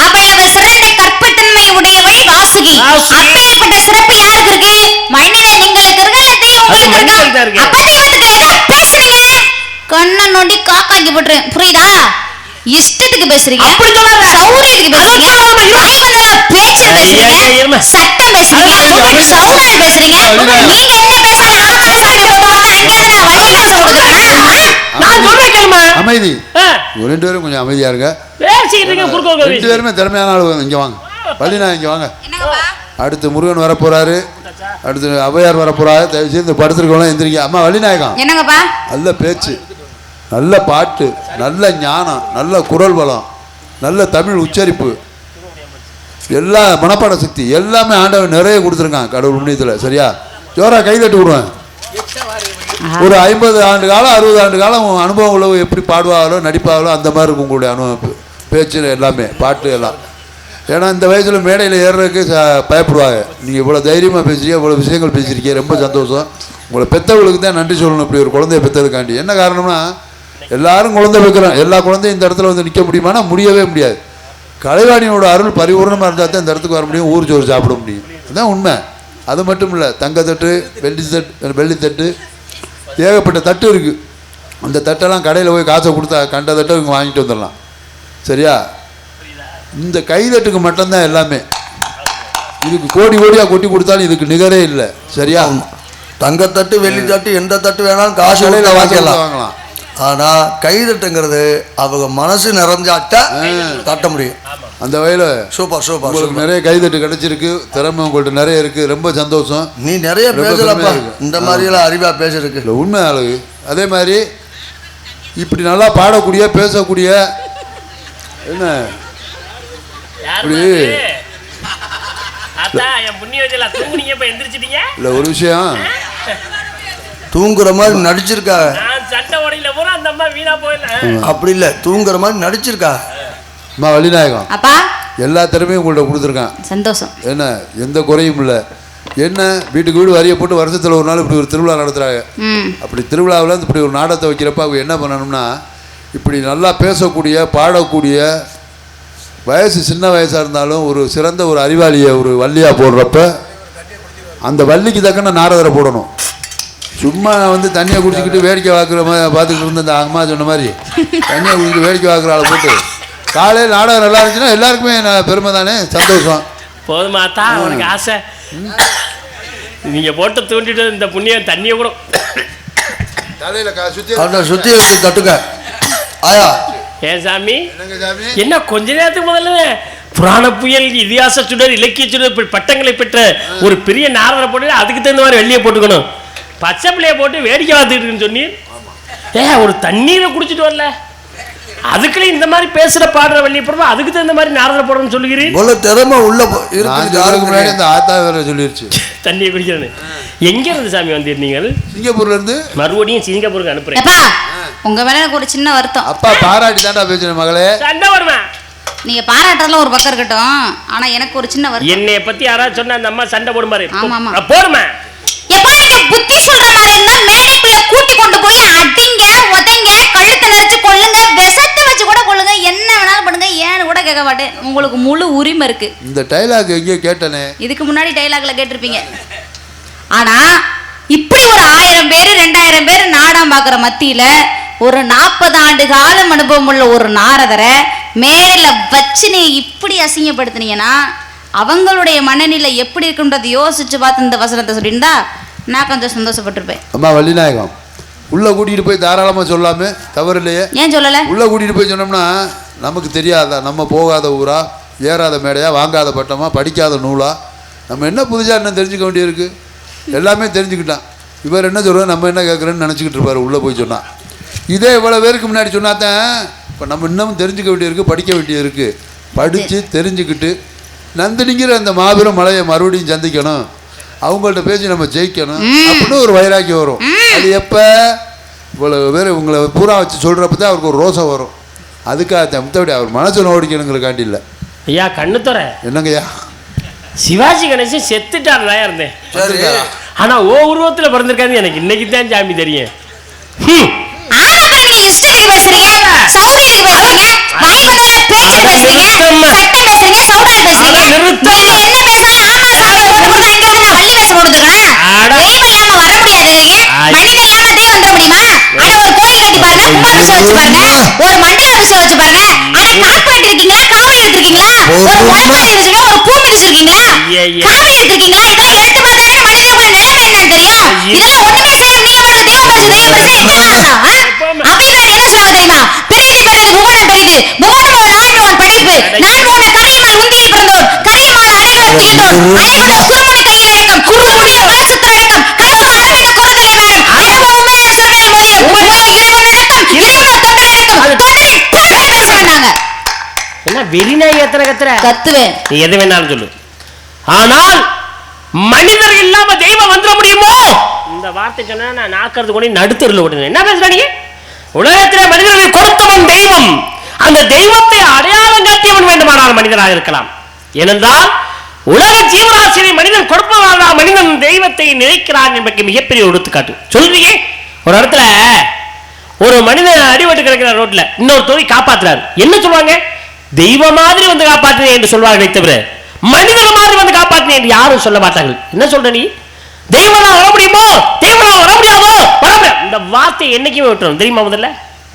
அவ்வளவு சிறந்த கற்புத்தன்மை உடையவள் வாசுகி. அப்பேற்பட்ட சிறப்பு யாருக்கு இருக்கு? மனித நீங்களுக்கு இருக்கல, தெய்வம் உங்களுக்கு இருக்கு. அப்ப தெய்வத்துக்கு என்ன பேசுறீங்க? கண்ணை நோண்டி காக்காக்கி போட்டுறேன், புரியுதா? இஷ்டத்துக்கு பேசுறீங்க, அப்படி சொல்லாத. சௌரியத்துக்கு பேசுறீங்க, வாய்வந்தல பேச்சு பேசுறீங்க, சட்டம் பேசுறீங்க, சௌரியம் பேசுறீங்க. நீங்க என்ன பேசாலும் ஆகாசாமி போட்டு அங்க இருந்து நான் வழி காசு கொடுக்குறேன். நான் சொல்றேன் கேளுமா. அமைதி. ரெண்டு பேரும் கொஞ்சம் அமைதியா இருங்க. ரெண்டு பேருமே திறமையான ஆளு. இங்க வாங்க வள்ளினா, இங்க வாங்க. அடுத்து முருகன் வர போறாரு, அடுத்து ஔவையார் வர போறாரு. தயவு செய்து இந்த படுத்திருக்கவங்க எந்திரிங்க. அம்மா வள்ளிநாயகம், என்னங்கப்பா? நல்ல பேச்சு, நல்ல பாட்டு, நல்ல ஞானம், நல்ல குரல் வளம், நல்ல தமிழ் உச்சரிப்பு, எல்லா மனப்பாட சக்தி எல்லாமே ஆண்டவன் நிறைய கொடுத்துருக்கான் கடவுள் புண்ணியத்தில். சரியா? ஜோரா கை தட்டி விடுவேன். ஒரு 50 ஆண்டு காலம் 60 ஆண்டு காலம் அனுபவம் உள்ளவங்க எப்படி பாடுவாங்களோ நடிப்பாங்களோ அந்த மாதிரி இருக்கும் உங்களுடைய அனுபவம், பேச்சு எல்லாமே, பாட்டு எல்லாம். ஏன்னா இந்த வயசில் மேடையில் ஏறுறதுக்கு பயப்படுவாங்க. நீங்கள் இவ்வளோ தைரியமாக பேசுறீங்க, இவ்வளோ விஷயங்கள் பேசியிருக்கீங்க, ரொம்ப சந்தோஷம். உங்களை பெற்றவங்களுக்கு தான் நன்றி சொல்லணும், இப்படி ஒரு குழந்தைய பெற்றதுக்காண்டி. என்ன காரணம்னா, எல்லாரும் குழந்தை வைக்கிறோம், எல்லா குழந்தையும் இந்த இடத்துல வந்து நிற்க முடியுமானா முடியவே முடியாது. கலைவாணியோட அருள் பரிபூர்ணமாக இருந்தால் தான் இந்த இடத்துக்கு வர முடியும், ஊர் சோறு சாப்பிட முடியும். அதுதான் உண்மை. அது மட்டும் இல்லை, தங்கத்தட்டு, வெள்ளித்தட்டு, ஏகப்பட்ட தட்டு இருக்குது. அந்த தட்டெல்லாம் கடையில் போய் காசை கொடுத்தா கண்ட தட்டை இவங்க வாங்கிட்டு வந்துடலாம். சரியா? இந்த கைதட்டுக்கு மட்டும்தான் எல்லாமே. இதுக்கு கோடி கோடியாக கொட்டி கொடுத்தாலும் இதுக்கு நிகரே இல்லை. சரியா? தங்கத்தட்டு, வெள்ளித்தட்டு, எந்த தட்டு வேணாலும் காசு கடையில் வாங்கலாம். ஆனால் கைதட்டுங்கிறது அவங்க மனசு நிறைஞ்சாட்டா தட்ட முடியும். அந்த வகையில் சூப்பர் சூப்பர். உங்களுக்கு நிறைய கைதட்டு கிடைச்சிருக்கு, திறமை உங்கள்கிட்ட நிறைய இருக்குது, ரொம்ப சந்தோஷம். நீ நிறைய பேசலப்பா, இந்த மாதிரியெல்லாம் அறிவாக பேசுறதுக்கு. இல்லை, உண்மை அழகு. அதே மாதிரி இப்படி நல்லா பாடக்கூடிய, பேசக்கூடிய, என்ன இப்படி இல்லை ஒரு விஷயம் தூங்குற மாதிரி நடிச்சிருக்காங்க. அப்படி இல்லை, தூங்குற மாதிரி நடிச்சிருக்கா. அம்மா வள்ளிநாயகம், அப்பா எல்லா திறமையும் உங்கள்கிட்ட கொடுத்துருக்கான். சந்தோஷம். என்ன எந்த குறையும் இல்லை. என்ன வீட்டுக்கு வீடு வரியை போட்டு வருஷத்தில் ஒரு நாள் இப்படி ஒரு திருவிழா நடத்துகிறாங்க. அப்படி திருவிழாவில் இப்படி ஒரு நாடகத்தை வைக்கிறப்ப அவங்க என்ன பண்ணணும்னா, இப்படி நல்லா பேசக்கூடிய, பாடக்கூடிய, வயசு சின்ன வயசாக இருந்தாலும் ஒரு சிறந்த ஒரு அறிவாளியை ஒரு வள்ளியாக போடுறப்ப அந்த வள்ளிக்கு தக்கன நாரதரை போடணும். சும்மா வந்து தண்ணியை குடிச்சிக்கிட்டு வேடிக்கை பார்க்குற மாதிரி பார்த்துக்கிட்டு இருந்த அந்த அம்மா சொன்ன மாதிரி தண்ணியை குடிச்சிட்டு வேடிக்கை பார்க்குற ஆளை போட்டு காலையில் நாடகம் நல்லா இருந்துச்சுன்னா எல்லாருக்குமே பெருமை தானே, சந்தோஷம். போதுமாத்தா உனக்கு ஆசை. நீங்க போட்டு தூண்டிட்டு இந்த புண்ணியம் தண்ணியை கூட தலையில சுத்தி வச்சு தட்டுக்க. ஆயா ஏன் சாமி, என்ன கொஞ்ச நேரத்துக்கு முதல்ல புராண புயல், இதிகாச சுடர், இலக்கிய சுடர் பட்டங்களை பெற்ற ஒரு பெரிய நாரதரை போட்டு அதுக்கு தகுந்த மாதிரி வெள்ளியை போட்டுக்கணும். பச்சை பிள்ளைய போட்டு வேடிக்கை பார்த்துக்கிட்டு சொன்னீர். ஒரு தண்ணீரை குடிச்சிட்டு வரல, அதுக்குள்ள இந்த மாதிரி பேசுற பாடுற வெள்ளிய போடுறோம், அதுக்கு தகுந்த மாதிரி நாரதரை போடணும்னு சொல்லுகிறீங்க. திறமை உள்ள முன்னாடி அந்த ஆத்தா வேற சொல்லிருச்சு தண்ணியை குடிக்கிறது. எங்க இருந்து சாமி வந்தீர்கள்? சிங்கப்பூர்ல இருந்து. மறுபடியும் சிங்கப்பூருக்கு அனுப்புறேன். உங்க மேல எனக்கு ஒரு சின்ன வருத்தம். அப்பா பாராட்டி தாண்டா பேசுறேன் மகளே. சண்டை வருமா? நீங்க பாராட்டுறதுல ஒரு பக்கம் இருக்கட்டும், ஆனா எனக்கு ஒரு சின்ன வருத்தம். என்னைய பத்தி யாராவது சொன்னா அந்த அம்மா சண்டை போடும் பாரு. ஆமா போடுமா? எப்பா நீங்க புத்தி சொல்ற மாதிரி இருந்தா மேடைக்குள்ள கூட்டி கொண்டு போய் அடிங்க, உதைங்க, கழுத்தை நெரிச்சு கொல்லுங்க, விஷத்தை வச்சு கூட கொல்லுங்க, என்ன வேணாலும் பண்ணுங்க, ஏன்னு கூட கேட்க மாட்டேன். உங்களுக்கு முழு உரிமை இருக்கு. இந்த டைலாக் எங்கேயோ கேட்டனே, இதுக்கு முன்னாடி டைலாக்ல கேட்டிருப்பீங்க. ஆனா இப்படி ஒரு 1000 பேர் 2000 பேர் நாடகம் பாக்குற மத்தியில ஒரு 40 ஆண்டு காலம் அனுபவம் உள்ள ஒரு நாரதரை மேடையில வச்சு நீ இப்படி அசிங்கப்படுத்தினீங்கன்னா அவங்களுடைய மனநிலை எப்படி இருக்குன்றதை யோசிச்சு பார்த்து இந்த வசனத்தை சொல்லியிருந்தா நான் கொஞ்சம் சந்தோஷப்பட்டிருப்பேன். அம்மா வள்ளிநாயகம், உள்ள கூட்டிகிட்டு போய் தாராளமாக சொல்லாம தவறு இல்லையே. ஏன் சொல்லலை? உள்ள கூட்டிகிட்டு போய் சொன்னோம்னா நமக்கு தெரியாதா, நம்ம போகாத ஊரா, ஏறாத மேடையா, வாங்காத பட்டமா, படிக்காத நூலா, நம்ம என்ன புதுசாக என்ன தெரிஞ்சுக்க வேண்டியிருக்கு? எல்லாமே தெரிஞ்சுக்கிட்டான். இவர் என்ன சொல்கிறார், நம்ம என்ன கேட்குறேன்னு நினச்சிக்கிட்டு இருப்பார் உள்ள போய் சொன்னால். இதே இவ்வளோ பேருக்கு முன்னாடி சொன்னாதான் இப்போ நம்ம இன்னமும் தெரிஞ்சுக்க வேண்டியிருக்கு, படிக்க வேண்டியிருக்கு. படித்து தெரிஞ்சுக்கிட்டு நந்தினிங்கிற அந்த மாபெரும் மலையை மறுபடியும் சந்திக்கணும், அவங்கள்ட்ட பேசி நம்ம ஜெயிக்கணும் அப்படின்னு ஒரு வைராக்கியம் வரும். அது எப்போ இவ்வளோ பேர் உங்களை பூரா வச்சு சொல்கிறப்ப தான் அவருக்கு ஒரு ரோசம் வரும். அதுக்காக மற்றபடி அவர் மனசு நோடிக்கணுங்கிறக்காண்டி இல்லை. ஐயா கண்ணு துறை என்னங்கய்யா, சிவாஜி கணேசன் செத்துட்டாருதான் இருந்தேன். ஆனா உருவத்துல பிறந்திருக்காது எனக்கு இன்னைக்கு தான் சாமி தெரியும். வெறிநாய் எத்தனை கத்துவேன், எது வேணாலும் சொல்லு. ஆனால் மனிதர் இல்லாம தெய்வம் வந்துட முடியுமோ? இந்த வார்த்தை சொன்னா நான் நாக்கிறது கூட நடுத்தருல ஓடுறேன். என்ன பேசுறீங்க? உலகத்திலே மனிதர்களை கொடுத்தவன் தெய்வம். அந்த தெய்வத்தை அடையாளம் காட்டியவன் வேண்டுமானால் மனிதராக இருக்கலாம். ஏனென்றால் உலக ஜீவராசியை மனிதன் கொடுப்பவனா மனிதன் தெய்வத்தை நினைக்கிறான் என்பதற்கு மிகப்பெரிய எடுத்துக்காட்டு. சொல்றீங்க, ஒரு இடத்துல ஒரு மனிதன் அடிபட்டு கிடக்கிற ரோட்ல இன்னொரு தொகை காப்பாற்றுறாரு. என்ன சொல்லுவாங்க? தெய்வ மாதிரி வந்து காப்பாற்றுறேன் என்று சொல்வார்களே தவிர மனிதன் மாதிரி வந்து காப்பாற்றுறேன் என்று யாரும் சொல்ல மாட்டார்கள். என்ன சொல்ற நீ? தெய்வம் வர முடியுமோ? தெய்வம் வர முடியாதோ? இந்த வார்த்தை என்னைக்குமே விட்டுரும் தெரியுமா? முதல்ல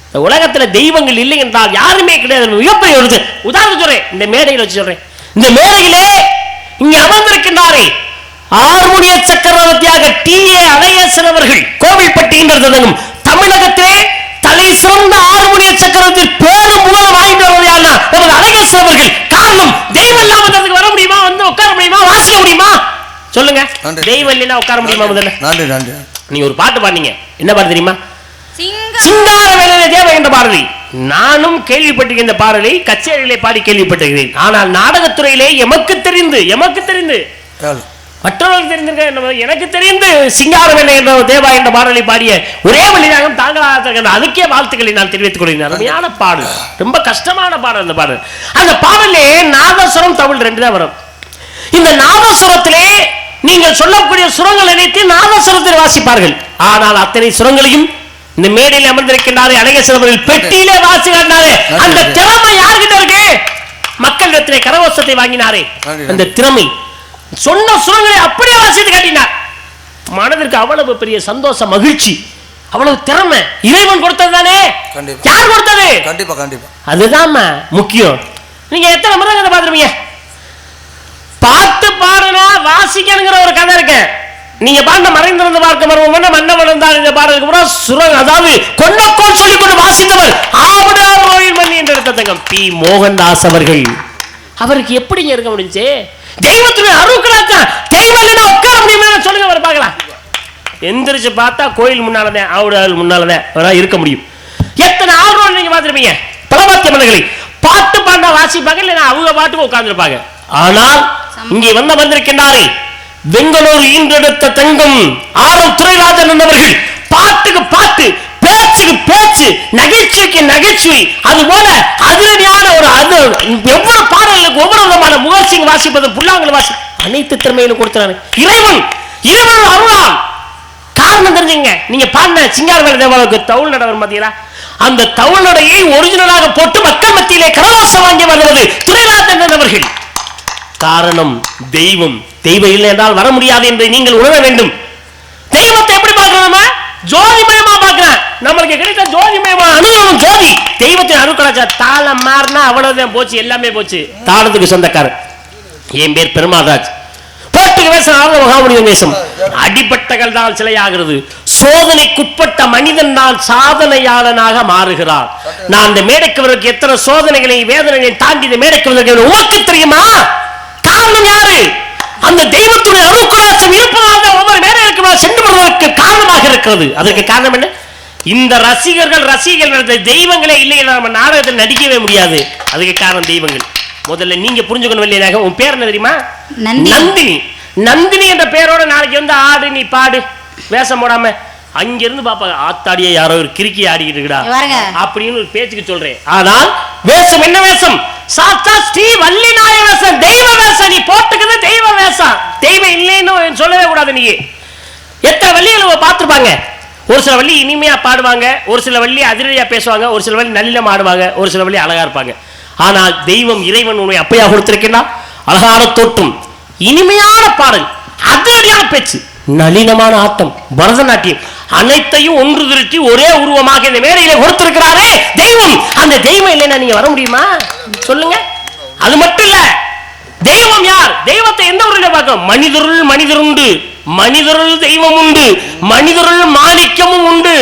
இந்த உலகத்துல தெய்வங்கள் இல்லை என்றால் யாருமே கிடையாது. மிகப்பெரிய ஒரு உதாரணம் சொல்றேன், இந்த மேடையில் வச்சு சொல்றேன். இந்த மேடையிலே இங்கே அமர்ந்திருக்கின்றாரே ஆறுமுடிய சக்கரவர்த்தியாக டி.ஏ. அழகேசன் அவர்கள் கோவில்பட்டி என்றதும் தமிழகத்திலே தலை சிறந்த ஆறுமுடிய சக்கரவர்த்தி பேரும் புகழும் வாய்ந்தவர் யாருன்னா நமது அழகேசன் அவர்கள். காரணம் தெய்வம் இல்லாம வர முடியுமா? வந்து உட்கார முடியுமா? வாசிக்க முடியுமா? சொல்லுங்க. தெய்வம் இல்லைன்னா உட்கார முடியுமா? முதல்ல நீங்க ஒரு பாட்டு பாடுனீங்க, என்ன பாட்டு தெரியுமா? சிங்கார வேலையிலே தேவை என்ற பாடலை நானும் கேள்விப்பட்டிருக்கேன். இந்த பாடலை கச்சேரியிலே பாடி கேள்விப்பட்டிருக்கிறேன். ஆனால் நாடகத்துறையிலே எமக்கு தெரிந்து மற்றவர்களுக்கு தெரிந்திருக்க எனக்கு தெரிந்து சிங்கார வேலை என்ற தேவா என்ற பாடலை பாடிய ஒரே வழியாக தாங்களாக அதுக்கே வாழ்த்துக்களை நான் தெரிவித்துக் கொள்கிறேன். அருமையான பாடல், ரொம்ப கஷ்டமான பாடல். அந்த பாடல், அந்த பாடலே நாதஸ்வரம் தவில் ரெண்டு தான் வரும். இந்த நாதஸ்வரத்திலே நீங்கள் சொல்லக்கூடிய சுரங்கள் நினைத்து நாதஸ்வரத்தில் வாசிப்பார்கள். ஆனால் அத்தனை சுரங்களையும் இந்த மேடையில் அமர்ந்திருக்கின்றாரே அழகேசன் அவர்கள் பெட்டியிலே வாசிக்கிறாரே. அந்த திறமை யார்கிட்ட இருக்கு? மக்களிடத்திலே கரகோஷத்தை வாங்கினாரே அந்த திறமை, சொன்ன சுரங்களை அப்படியே வாசித்து காட்டினார். மனதிற்கு அவ்வளவு பெரிய சந்தோஷம், மகிழ்ச்சி, அவ்வளவு திறமை இறைவன் கொடுத்தது தானே. யார் கொடுத்தது? கண்டிப்பா கண்டிப்பா அதுதான் முக்கியம். நீங்க எத்தனை முறை கதை பார்த்துருப்பீங்க? பாட்டு பாடுனா வாசிக்கணுங்கிற ஒரு கதை இருக்கு. நீங்க பாண்ட மறைந்திருந்து பார்க்க மருவம் மன்னவன் தான் இந்த பாடலுக்கு பூரா சுரங், அதாவது கொண்டக்கோள் சொல்லிக் கொண்டு வாசித்தவர் ஆவடார் கோயில் மல்லி என்ற தங்கம் பி. மோகன்தாஸ் அவர்கள். அவருக்கு எப்படிங்க இருக்க முடிஞ்சு? தெய்வத்துடைய அருட்களாக்கா தெய்வம் இல்லைன்னா உட்கார முடியுமா? சொல்லுங்க, அவர் பார்க்கலாம். எந்திரிச்சு பார்த்தா கோயில் முன்னாலதான், ஆவடால் முன்னாலதான் இருக்க முடியும். எத்தனை ஆர்வம் நீங்க பார்த்திருப்பீங்க. பலபாத்திய மன்னர்களை பாட்டு பாண்டா வாசிப்பாங்க, இல்லைன்னா அவங்க பாட்டுக்கு உட்கார்ந்துருப்பாங்க. ஆனால் இங்கே வந்திருக்கின்றாரே பெங்களூர் ஈன்றெடுத்த தங்கம் ஆரம் துரைராஜன் என்பவர்கள் பாட்டுக்கு பாட்டு, பேச்சுக்கு பேச்சு, நகைச்சுவைக்கு நகைச்சுவை, அது போல அதிரடியான ஒரு அது எவ்வளவு பாடல்களுக்கு ஒவ்வொரு விதமான முகர்ச்சிங்க வாசிப்பது, புல்லாங்கல் வாசி, அனைத்து திறமையிலும் கொடுத்தாரு இறைவன். இறைவன் அருளால் காரணம் தெரிஞ்சுங்க. நீங்க பாடின சிங்காரவேல தேவாவுக்கு தவுள் நடவர் பார்த்தீங்களா? அந்த தவுள் நடையை ஒரிஜினலாக போட்டு மக்கள் மத்தியிலே கரகோஷம் வாங்கி வருவது துரைராஜன் என்பவர்கள். காரணம் தெய்வம். தெய்வம் இல்லை என்றால் வர முடியாது என்று நீங்கள் உணர வேண்டும். தெய்வத்தை எப்படி பார்க்கிறோம்? ஜோதிமயமா பார்க்கிறேன். நம்மளுக்கு கிடைத்த ஜோதிமயமா அனுபவம் ஜோதி. தெய்வத்தின் அருட்களாச்சா தாளம் மாறினா அவ்வளவுதான் போச்சு, எல்லாமே போச்சு. தாளத்துக்கு சொந்தக்காரர் என் பேர் பெருமாள்ராஜ். போட்டுக்கு வேஷம் அடிப்பட்டகள் தான் சிலையாகிறது. சோதனைக்குட்பட்ட மனிதன் தான் சாதனையாளனாக மாறுகிறார். நான் இந்த மேடைக்கு எத்தனை சோதனைகளை வேதனைகளை தாண்டி இந்த மேடைக்கு உனக்கு தெரியுமா? காரணம் யாரு? அந்த தெய்வத்துடைய அருட்களாட்சம் இருப்பதால் ஒவ்வொரு மேடைக்கு சென்று வருவதற்கு காரணமாக இருக்கிறது. அதற்கு காரணம் என்ன? இந்த ரசிகர்கள் தெய்வங்களே இல்லை, நம்ம நாடகத்தில் நடிக்கவே முடியாது. அதுக்கு காரணம் தெய்வங்கள். முதல்ல நீங்க புரிஞ்சுக்கணும் இல்லையா? உன் பேர் என்ன தெரியுமா? நந்தினி. நந்தினி என்ற பேரோட நாளைக்கு வந்து ஆடு, நீ பாடு, வேஷம் போடாம அங்கிருந்து பாப்பாங்க, ஆத்தாடியே யாரோ ஒரு கிறுக்கி ஆடிக்கிட்டு இருக்கா அப்படின்னு ஒரு பேச்சுக்கு சொல்றேன். ஆனால் வேஷம் என்ன வேஷம்? சாத்தா ஸ்ரீ வள்ளி நாய வேஷம், தெய்வ வேஷம். நீ போட்டுக்கிறது தெய்வ வேஷம். தெய்வம் இல்லைன்னு சொல்லவே கூடாது. நீ எத்தனை வள்ளிகளை பார்த்துருப்பாங்க. ஒரு சில வள்ளி இனிமையா பாடுவாங்க, ஒரு சில வள்ளி அதிரடியா பேசுவாங்க, ஒரு சில வள்ளி நல்லிலம் ஆடுவாங்க, ஒரு சில வள்ளி அழகா இருப்பாங்க. ஆனால் தெய்வம் இறைவன் உண்மை அப்பையா கொடுத்திருக்கிறான். அழகான தோற்றம், இனிமையான பாடல், அதிரடியான பேச்சு, நளினமான ஆட்டம், பரதநாட்டியம், அனைத்தையும் ஒன்று திரட்டி ஒரே உருவமாக இந்த மேடையில கொடுத்திருக்கிறாரே தெய்வம். அந்த தெய்வம் இல்லைன்னா நீங்க வர முடியுமா சொல்லுங்க? அது மட்டும் இல்ல, தெய்வம் யார்? தெய்வத்தை எந்த ஊரில் பார்க்கிறோம்? மனிதருள் மனிதருண்டு, மனிதருள் தெய்வம் உண்டு, மனிதருள் மாணிக்கமும் உண்டு,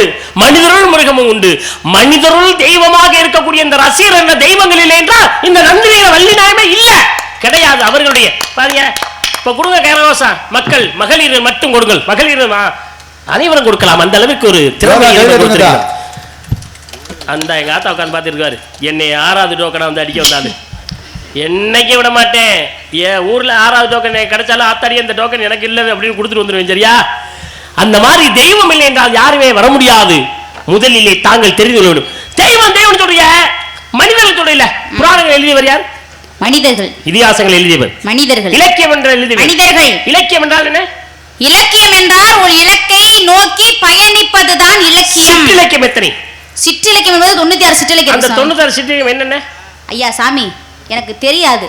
மனிதருள் மிருகமும் உண்டு. மனிதருள் தெய்வமாக இருக்கக்கூடிய இந்த ரசிகர் என்ற தெய்வங்கள் இல்லை என்றால் இந்த நந்தினிகிற வள்ளி நாயமே இல்ல, கிடையாது. அவர்களுடைய பாருங்க, இப்ப கொடுங்க கேரவாசா மக்கள், மகளிர் மட்டும் கொடுங்கள், மகளிர் அனைவரும் கொடுக்கலாம். அந்த அளவுக்கு ஒரு திறமை அந்த எங்க ஆத்தா உட்காந்து பார்த்துருக்காரு. என்னை 6வது டோக்கனை வந்து அடிக்க வந்தாரு. என்னைக்கு விட மாட்டேன். என் ஊர்ல 6வது டோக்கன் கிடைச்சாலும் ஆத்தாடி அந்த டோக்கன் எனக்கு இல்லை அப்படின்னு கொடுத்துட்டு வந்துடுவேன். சரியா? அந்த மாதிரி தெய்வம் இல்லை என்றால் யாருமே வர முடியாது. முதலிலே தாங்கள் தெரிந்து கொள்ள வேண்டும். தெய்வம் தெய்வம் சொல்றீங்க, மனிதர்கள் சொல்றீங்க. புராணங்கள் எழுதியவர் யார்? மனிதர்கள். இதிகாசங்கள் எழுதியவர் மனிதர்கள். இலக்கியம் என்றால் எழுதியவர் மனிதர்கள். இலக்கியம் என்றால் என்ன? இலக்கியம் என்றால் ஒரு இலக்கை நோக்கி பயணிப்பதுதான் இலக்கியம். சிற்றிலக்கியம் எத்தனை? சிற்றிலக்கியம் என்பது 96 சிற்றிலக்கியம். அந்த 96 சிற்றிலக்கியம் என்னென்ன? ஐயா சாமி, எனக்கு தெரியாது,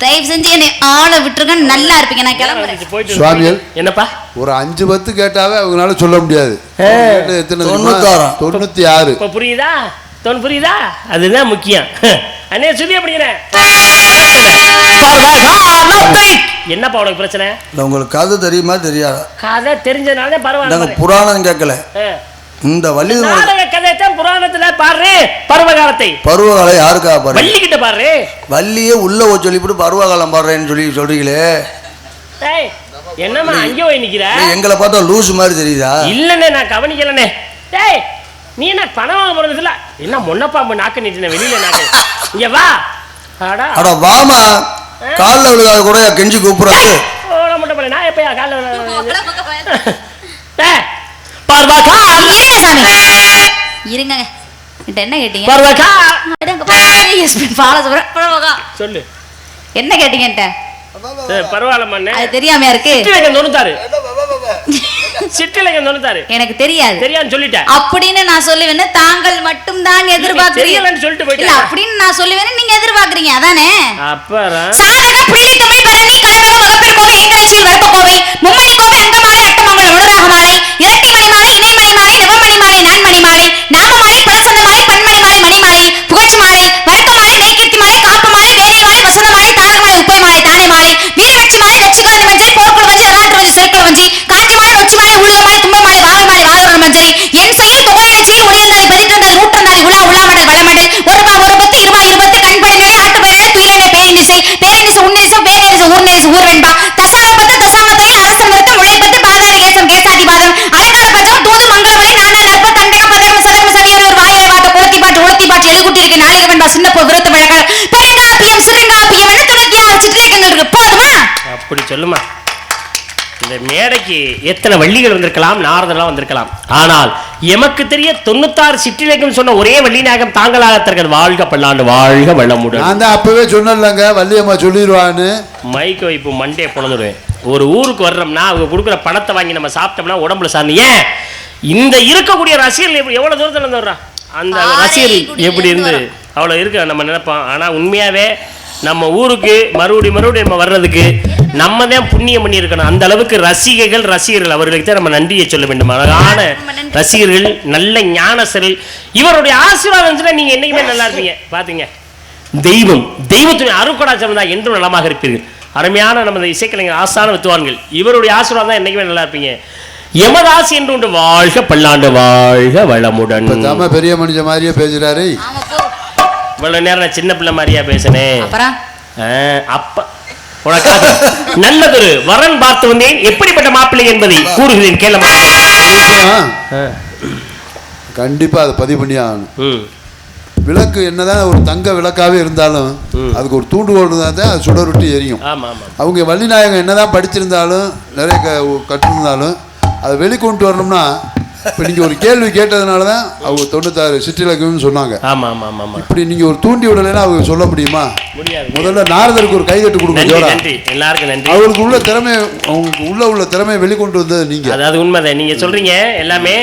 தயவு செஞ்சு என்னை ஆள விட்டுருங்க, நல்லா இருப்பீங்க, நான் கிளம்புறேன். சுவாமிகள் என்னப்பா ஒரு 5-10 கேட்டாவே அவங்களால சொல்ல முடியாது. 96 இப்ப புரியுதா? புரியுதா? அதுதான் முக்கியம். அண்ணே சுதி அப்படிங்கிறேன். என்னப்பா உனக்கு பிரச்சனை? உங்களுக்கு கதை தெரியுமா தெரியாதா? கதை தெரிஞ்சதுனால பரவாயில்ல, புராணம் கேட்கல. இந்த வள்ளி கதைத்தான் புராணத்துல பாரு. பருவகாலத்தை பருவகாலம் யாருக்காக பாரு? வள்ளி கிட்ட பாரு. வள்ளியே உள்ள சொல்லிவிட்டு பருவகாலம் பாடுறேன்னு சொல்றீங்களே, என்னம்மா அங்கே போய் நிக்கிற? எங்களை பார்த்தா லூசு மாதிரி தெரியுதா? இல்லண்ணே, நான் கவனிக்கலண்ணே. டேய், நீ என்ன பணம் வாங்க போறதுல என்ன முன்னப்பாம்பு நாக்கு நீட்டின வெளியில நாக்கு. இங்க வா. அட வாமா, காலில் விழுகாத கூட கெஞ்சி கூப்பிடுறது. நான் எப்பயா காலில் இருங்க, என்ன கேட்டீங்க? சொல்லு, என்ன கேட்டீங்க? பரவாயில்ல, அது தெரியாம இருக்கு. எனக்கு தெரியாது சொல்லிட்டேன் அப்படின்னு நான் சொல்லுவேன். தாங்கள் மட்டும் தான் எதிர்பார்க்கிறீங்க சொல்லிட்டு அப்படின்னு நான் சொல்லுவேன், நீங்க எதிர்பார்க்கறீங்க அதானே? அப்புறம் சாதக புள்ளி தமிழ் பரணி கலவக வகப்பெரு கோவை ஏங்கராட்சியில் வரப்ப கோவை மும்மணி கோவை அங்கமாலை அட்டமங்கலம் உணராக மாலை இரட்டை மணி மாலை இணைமணி மாலை நவமணி மாலை நான்மணி மாலை நாம மாலை பழசந்த மாலை பன்மணி மாலை மணி மாலை புகழ்ச்சி மாலை வருத்த மாலை நெய்கிருத்தி மாலை காப்பு மாலை வேலை மாலை வசந்த மாலை தாளர் மாலை உப்பை மாலை தானே மாலை வீரவட்சி மாலை வெற்றிகாந்தி மஞ்சள் போர்க்குள் வஞ்சி அராட்டு வஞ்சி செருக்கல் வஞ்சி காஞ்சி மாலை நொச்சி மாலை உள்ளூர் மாலை கும்ப மாலை வாகல் மாலை வாகல் மஞ்சள் என் செயல் தொகையாட்சியில் உயர்ந்தாலை பதிற்றந்தாலை ஊற்றந்தாலை உலா உலாமடல் வளமடல் ஒரு பா ஒரு பத்து இருபா இருபத்து கண்படிநிலை ஆட்டு பயிரை துயரை பேரினிசை பேரினிசை உன்னிசை பேரினிசை ஊர்நிசை ஊர்வெண்பா தசாமபத்து தசாமத்தை அரசன் விருத்தம் உழைப்பத்து பாதாரி கேசம் கேசாதிபாதம் அலங்கார பஞ்சம் தூது மங்களவரை நானா நற்ப தண்டக பதகம் சதகம் சகையர் ஒரு வாயிலை வாட்ட குளத்தி பாட்டு உளத்தி பாட்டு எழுகுட்டி இருக்கு நாளிக வெண்பா சின்னப்போ விருத்த வழக்கல் பெருங்காப்பியம் சிறுங்காப்பியம் என்ன துணைக்கியா சிற்றிலக்கங்கள் இருக்கு. போதுமா? அப்படி சொல்லுமா. இந்த மேடைக்கு எத்தனை வள்ளிகள் வந்திருக்கலாம், நாரதெல்லாம் வந்திருக்கலாம். ஆனால் எமக்கு தெரிய 96 சிற்றிலக்கம் சொன்ன ஒரே வள்ளி நாயகம் தாங்களாகத்தர்கள். வாழ்க பல்லாண்டு, வாழ்க வளமுடன். நான் தான் அப்பவே சொன்னேன்லங்க, வள்ளியம்மா சொல்லிடுவான்னு. மைக்க வைப்பு மண்டே பொழந்துடுவேன். ஒரு ஊருக்கு வர்றோம்னா அவங்க கொடுக்குற பணத்தை வாங்கி நம்ம சாப்பிட்டோம்னா உடம்புல சார்ந்து ஏன் இந்த இருக்கக்கூடிய ரசிகர்கள் எவ்வளவு தூரத்துல இருந்து வர்றா, அந்த ரசிகர்கள் எப்படி இருந்து அவ்வளவு இருக்க நம்ம நினைப்போம். ஆனா உண்மையாவே நம்ம ஊருக்கு மறுபடியும் நம்ம வர்றதுக்கு நம்ம தான் புண்ணியம் பண்ணி இருக்கணும். அந்த அளவுக்கு ரசிகர்கள் அவர்களுக்கு தான் நம்ம நன்றியை சொல்ல வேண்டும். அழகான ரசிகர்கள், நல்ல ஞானசர்கள், இவருடைய ஆசீர்வாதம் இருந்துச்சுன்னா நீங்க என்னைக்குமே நல்லா இருப்பீங்க. பாத்தீங்க, தெய்வத்துடைய அருட்கடாட்சம் தான் என்றும் நலமாக இருப்பீர்கள். அருமையான நமது இசைக்கலைஞர் ஆசான வித்துவான்கள், இவருடைய ஆசீர்வாதம் தான் என்னைக்குமே நல்லா இருப்பீங்க. எமதாசி என்று உண்டு. வாழ்க பல்லாண்டு, வாழ்க வளமுடன். பெரிய மனுஷ மாதிரியே பேசுறாரு. இவ்வளவு நேரம் நான் சின்ன பிள்ளை மாதிரியா பேசினேன். அப்ப உனக்காக நல்லதொரு வரன் பார்த்து வந்தேன். எப்படிப்பட்ட மாப்பிள்ளை என்பதை கூறுகிறேன் கேளமா. கண்டிப்பா அதை பதிவு பண்ணி ஆகணும். விளக்கு என்னதான் ஒரு தங்க விளக்காவே இருந்தாலும் அதுக்கு ஒரு தூண்டுகோல் இருந்தால் தான் அது சுடருட்டி எரியும். அவங்க வள்ளிநாயகம் என்னதான் படிச்சிருந்தாலும் நிறைய கற்றிருந்தாலும் அதை வெளிக்கொண்டு வரணும்னா இப்ப நீங்க ஒரு கேள்வி கேட்டதுனாலதான் அவங்க 96 சிற்றிலக்கியம்னு சொன்னாங்க. ஆமா ஆமா ஆமா. இப்படி நீங்க ஒரு தூண்டி விடலைன்னா அவங்க சொல்ல முடியுமா? முடியாது. முதல்ல நாரதருக்கு ஒரு கைதட்டு கொடுங்க. நன்றி, எல்லாருக்கும் நன்றி. அவருக்கு உள்ள திறமை, அவங்களுக்கு உள்ள திறமையை வெளிக்கொண்டு வந்தது நீங்க. அதாவது உண்மைதான் நீங்க சொல்றீங்க. எல்லாமே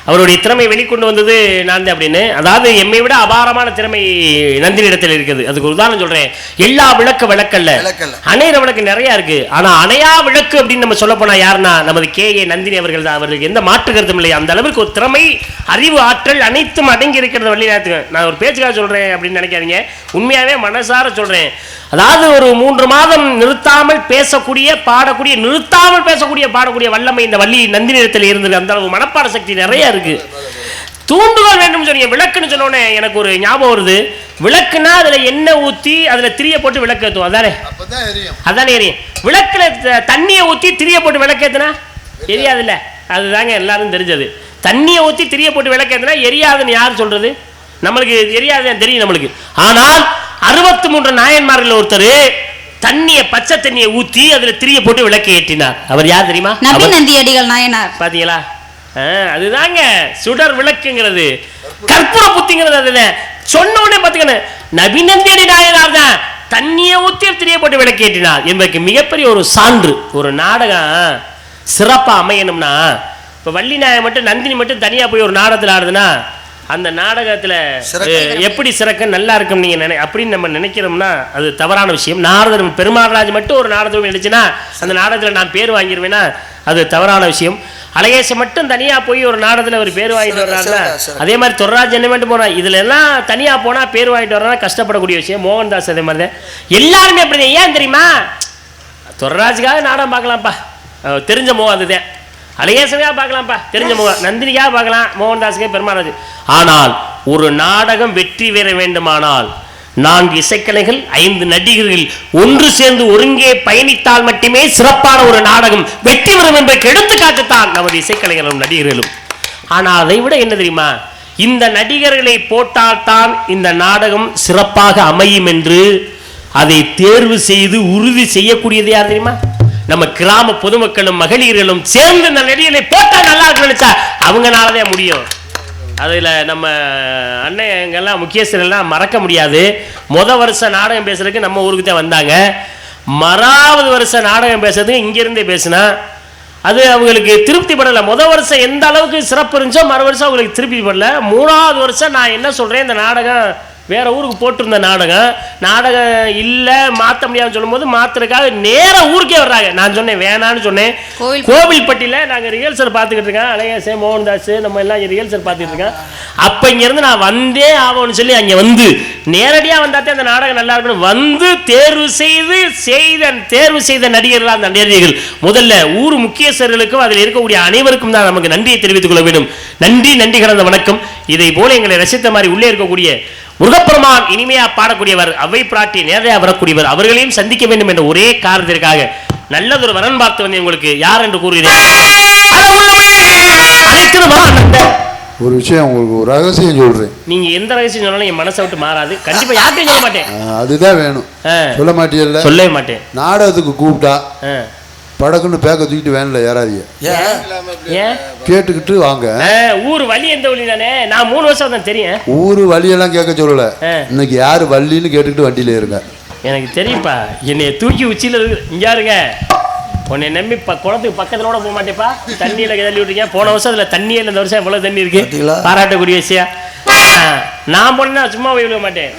அவருடைய திறமை வெளிக்கொண்டு வந்தது நான் தான் அப்படின்னு. அதாவது எம்மை விட அபாரமான திறமை நந்தினி இடத்தில் இருக்குது. அதுக்கு உதாரணம் சொல்றேன். எல்லா விளக்கு விளக்கல்ல, அணையிற விளக்கு நிறைய இருக்கு. ஆனா அணையா விளக்கு அப்படின்னு நம்ம சொல்ல போனா யாருன்னா நமது KA நந்தினி அவர்கள் தான். அவர்களுக்கு எந்த மாற்று கருத்தும் இல்லை. அந்த அளவுக்கு ஒரு திறமை, அறிவு, ஆற்றல் அனைத்தும் அடங்கி இருக்கிறது வழிநடத்துங்க. நான் ஒரு பேச்சுக்காக சொல்றேன் அப்படின்னு நினைக்காதீங்க, உண்மையாவே மனசார சொல்றேன். அதாவது ஒரு 3 மாதம் நிறுத்தாமல் பேசக்கூடிய, பாடக்கூடிய, நிறுத்தாமல் பேசக்கூடிய, பாடக்கூடிய வல்லமை இந்த வள்ளி நந்தினி இடத்தில் இருந்தது. அந்த அளவு மனப்பாட சக்தி நிறைய இருக்கு. தூண்டுகோல் வேண்டும் சொன்னீங்க. விளக்குன்னு சொன்னோன்னே எனக்கு ஒரு ஞாபகம் வருது. விளக்குனா அதுல எண்ணெய் ஊத்தி அதுல திரிய போட்டு விளக்கு ஏத்துவோம். அதானே அதானே எரியும். விளக்குல தண்ணியை ஊத்தி திரிய போட்டு விளக்கு ஏத்துனா எரியாதுல்ல. அதுதாங்க எல்லாரும் தெரிஞ்சது. தண்ணியை ஊத்தி திரிய போட்டு விளக்கு ஏத்துனா எரியாதுன்னு யார் சொல்றது? நம்மளுக்கு எரியாதுன்னு தெரியும் நம்மளுக்கு. ஆனால் 63 நாயன்மார்கள் ஒருத்தர் தண்ணியை, பச்சை தண்ணியை ஊத்தி அதுல திரிய போட்டு விளக்கு ஏற்றினார். அவர் யார் தெரியுமா? நபிநந்தியடிகள் நாயனார். பாத்தீங்களா? அதுதாங்க சுடர் விளக்குங்கிறது, கற்பூர புத்திங்கிறது. அதுதான் சொன்ன உடனே பாத்துக்கணும், நபிநந்தியடி நாயனார் தான் தண்ணியை ஊத்தி திரிய போட்டு விளக்கு ஏற்றினார் என்பதற்கு மிகப்பெரிய ஒரு சான்று. ஒரு நாடகம் சிறப்பா அமையணும்னா, இப்ப வள்ளி நாயகம் மட்டும் நந்தினி மட்டும் தனியா போய் ஒரு நாடகத்தில் ஆடுதுன்னா அந்த நாடகத்துல எப்படி சிறக்க நல்லா இருக்கும் நீங்க அப்படின்னு நம்ம நினைக்கிறோம்னா அது தவறான விஷயம். நாரதர் பெருமாள்ராஜ் மட்டும் ஒரு நாடகம் நினைச்சுன்னா அந்த நாடகத்துல நான் பேர் வாங்கிடுவேன்னா அது தவறான விஷயம். அழகேசன் மட்டும் தனியா போய் ஒரு நாடகத்துல அவர் பேர் வாங்கிட்டு வர்றாருன்னா, அதே மாதிரி தொர்ராஜ் என்ன மட்டும் போனா, இதுல எல்லாம் தனியா போனா பேர் வாங்கிட்டு வர்றா கஷ்டப்படக்கூடிய விஷயம். மோகன்தாஸ் அதே மாதிரி தான். எல்லாருமே அப்படி. ஏன் தெரியுமா? தொர்ராஜுக்காக நாடகம் பார்க்கலாம்ப்பா, தெரிஞ்ச முகம் அதுதான். அழகேசனுக்காக பார்க்கலாம்ப்பா, தெரிஞ்ச முகம். நந்தினிக்காக பார்க்கலாம், மோகன்தாஸுக்கே, பெருமாள். ஆனால் ஒரு நாடகம் வெற்றி பெற வேண்டுமானால் 4 இசைக்கலைகள், 5 நடிகர்கள் ஒன்று சேர்ந்து ஒருங்கே பயணித்தால் மட்டுமே சிறப்பான ஒரு நாடகம் வெற்றி பெறும் என்பதற்கு எடுத்துக்காட்டுத்தான் நமது இசைக்கலைகளும் நடிகர்களும். ஆனால் அதை விட என்ன தெரியுமா? இந்த நடிகர்களை போட்டால்தான் இந்த நாடகம் சிறப்பாக அமையும் என்று அதை தேர்வு செய்து உறுதி செய்யக்கூடியது யார் தெரியுமா? நம்ம கிராம பொதுமக்களும் மகளிர்களும் சேர்ந்து இந்த நடிகர்களை போட்டா நல்லா இருக்கு நினைச்சா அவங்கனாலதான் முடியும். அதில் நம்ம அண்ணங்கள்லாம் முக்கியஸ்தரெல்லாம் மறக்க முடியாது. வருஷம் நாடகம் பேசுறதுக்கு நம்ம ஊருக்கு தான் வந்தாங்க. மறாவது வருஷம் நாடகம் பேசுறதுக்கு இங்கிருந்தே பேசினா அது அவங்களுக்கு திருப்தி படலை. வருஷம் எந்த அளவுக்கு சிறப்பு இருந்துச்சோ மறு வருஷம் அவங்களுக்கு திருப்தி படல. 3வது வருஷம் நான் என்ன சொல்றேன், இந்த நாடகம் வேற ஊருக்கு போட்டிருந்த நாடகம் இல்லை மாற்ற முடியாதுன்னு சொல்லும்போது மாத்துறதுக்காக நேர ஊருக்கே வர்றாங்க. நான் சொன்னேன் வேணான்னு சொன்னேன். கோவில்பட்டியில் நாங்கள் ரிஹர்சல் பார்த்துக்கிட்டு இருக்கேன். அழகேசே, மோகன்தாஸ், நம்ம எல்லாம் ரிஹர்சல் பார்த்துக்கிட்டு இருக்கேன். அப்போ இங்கேருந்து நான் வந்தே ஆகும்னு சொல்லி அங்கே வந்து நேரடியாக வந்தாத்தே அந்த நாடகம் நல்லா இருக்கணும். வந்து தேர்வு செய்த நடிகர்கள் அந்த நடிகர்கள் முதல்ல ஊர் முக்கியஸ்தர்களுக்கும் அதில் இருக்கக்கூடிய அனைவருக்கும் தான் நமக்கு நன்றியை தெரிவித்துக் கொள்ள வேண்டும். நன்றி கடந்த வணக்கம். இதை போல எங்களை ரசித்த மாதிரி உள்ளே இருக்கக்கூடிய முருகப்பெருமான் இனிமையா பாடக்கூடியவர், அவை பிராட்டி நேரையா வரக்கூடியவர், அவர்களையும் சந்திக்க வேண்டும் என்ற ஒரே காரணத்திற்காக நல்லதொரு வரன் பார்த்து வந்து உங்களுக்கு யார் என்று கூறுகிறேன். ஒரு விஷயம் உங்களுக்கு ஒரு ரகசியம் சொல்றேன். நீங்க எந்த ரகசியம் சொன்னாலும் என் மனசை விட்டு மாறாது. கண்டிப்பா யார்கிட்டையும் சொல்ல மாட்டேன். அதுதான் வேணும். சொல்ல மாட்டீங்கல்ல? சொல்லவே மாட்டேன். நாடகத்துக்கு கூப்பிட்டா படக்குன்னு பேக்க தூக்கிட்டு வேணல யாராதிய கேட்டுக்கிட்டு வாங்க. ஊர் வழி எந்த வழி தானே? நான் 3 வருஷம் தான் தெரியும். ஊரு வழியெல்லாம் கேட்க சொல்லல. இன்னைக்கு யாரு வள்ளின்னு கேட்டுக்கிட்டு வண்டியில இருங்க. எனக்கு தெரியுப்பா. என்னைய தூக்கி உச்சியில இங்க இருங்க. உன்னை நம்பி குளத்துக்கு பக்கத்துல கூட போக மாட்டேப்பா. தண்ணியில தள்ளி விட்டுருங்க. போன வருஷம் அதுல தண்ணியே இல்லை. இந்த வருஷம் எவ்வளவு தண்ணி இருக்கு, பாராட்டக்கூடிய விஷயம். நான் போனா சும்மா போய் விட மாட்டேன்.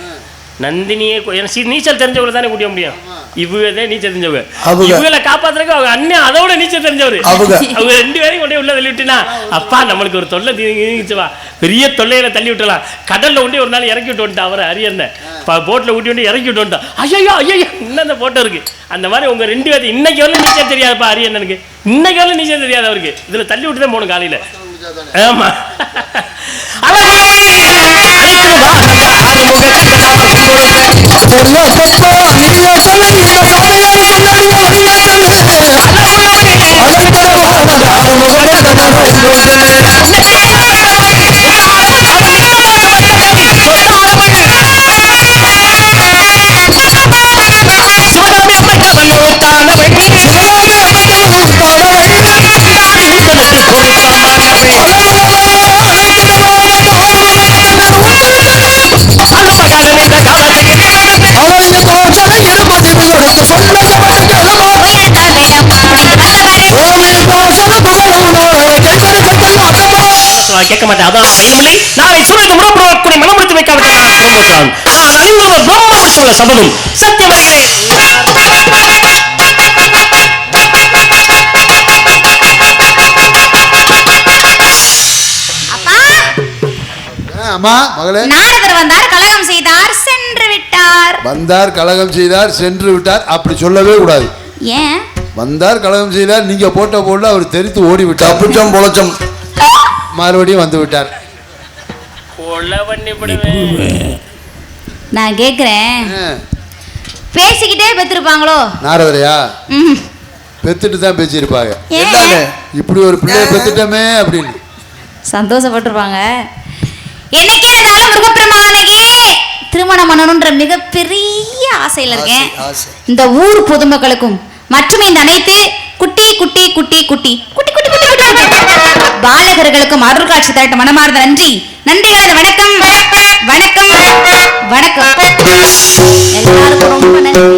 நந்தினியே நீச்சல் தெரிஞ்சவங்களை தானே கூட்டிய முடியும். இவங்க நீச்சல் தெரிஞ்சவங்க, இவங்களை காப்பாத்துறதுக்கு அவங்க அண்ணன் அதோட நீச்சல் தெரிஞ்சவரு. அவங்க 2 பேரையும் கொண்டே உள்ள தள்ளி விட்டுனா அப்பா நம்மளுக்கு ஒரு தொல்லை தீங்குச்சுவா, பெரிய தொல்லையில தள்ளி விட்டலாம். கடல்ல கொண்டே ஒரு நாள் இறக்கி விட்டு வந்துட்டா. அவரை அரியண்ண போட்ல ஊட்டி வந்து இறக்கி விட்டு வந்துட்டா. ஐயோ இன்னும் அந்த போட்டோ இருக்கு. அந்த மாதிரி உங்க 2 பேரும் இன்னைக்கு வரல நீச்சல் தெரியாதுப்பா. அரியண்ணனுக்கு இன்னைக்கு வரல நீச்சல் தெரியாது. அவருக்கு இதுல தள்ளி விட்டு தான் போகணும் காலையில. ஆமா நான் கேட்க மாட்டேன். அதான் ஐயமில்லை. நாளை சூரியன் முடப்புறக்கூடிய மனமுடித்து வைக்காவிட்டால் நான் அறிவுறுவர் பிரம்ம சொல்ல சபதம் சத்தியம் வருகிறேன். அம்மா மகளே, நாரதர் வந்தார், கலகம் செய்தார், சென்று விட்டார். வந்தார் கலகம் செய்தார் சென்று விட்டார் அப்படி சொல்லவே கூடாது. ஏன்? வந்தார் கலகம் செய்தார், நீங்க போட்ட போல அவர் தெரித்து ஓடி விட்டார். புச்சம் பொழச்சம் மறுபடியும் வந்து விட்டார். நான் கேக்குறேன், பேசிக்கிட்டே பெற்றிருப்பாங்களோ? நாரதரையா பெத்துட்டு தான் பேசியிருப்பாங்க. ஏன்? இப்படி ஒரு பிள்ளைய பெத்துட்டமே அப்படின்னு சந்தோஷப்பட்டிருப்பாங்க. என்னைக்கே இருந்தாலும் முருகப்பெருமானையே திருமணம் பண்ணணும்ன்ற மிகப்பெரிய ஆசையில இருக்கேன். இந்த ஊர் பொதுமக்களுக்கும் மற்றும் இந்த அனைத்து குட்டி குட்டி குட்டி குட்டி குட்டி குட்டி குட்டி குட்டி பாலகர்களுக்கும் அருள் காட்சி தரட்ட மனமார்ந்த நன்றி நன்றிகளது வணக்கம் வணக்கம் வணக்கம். எல்லாருக்கும் ரொம்ப நன்றி.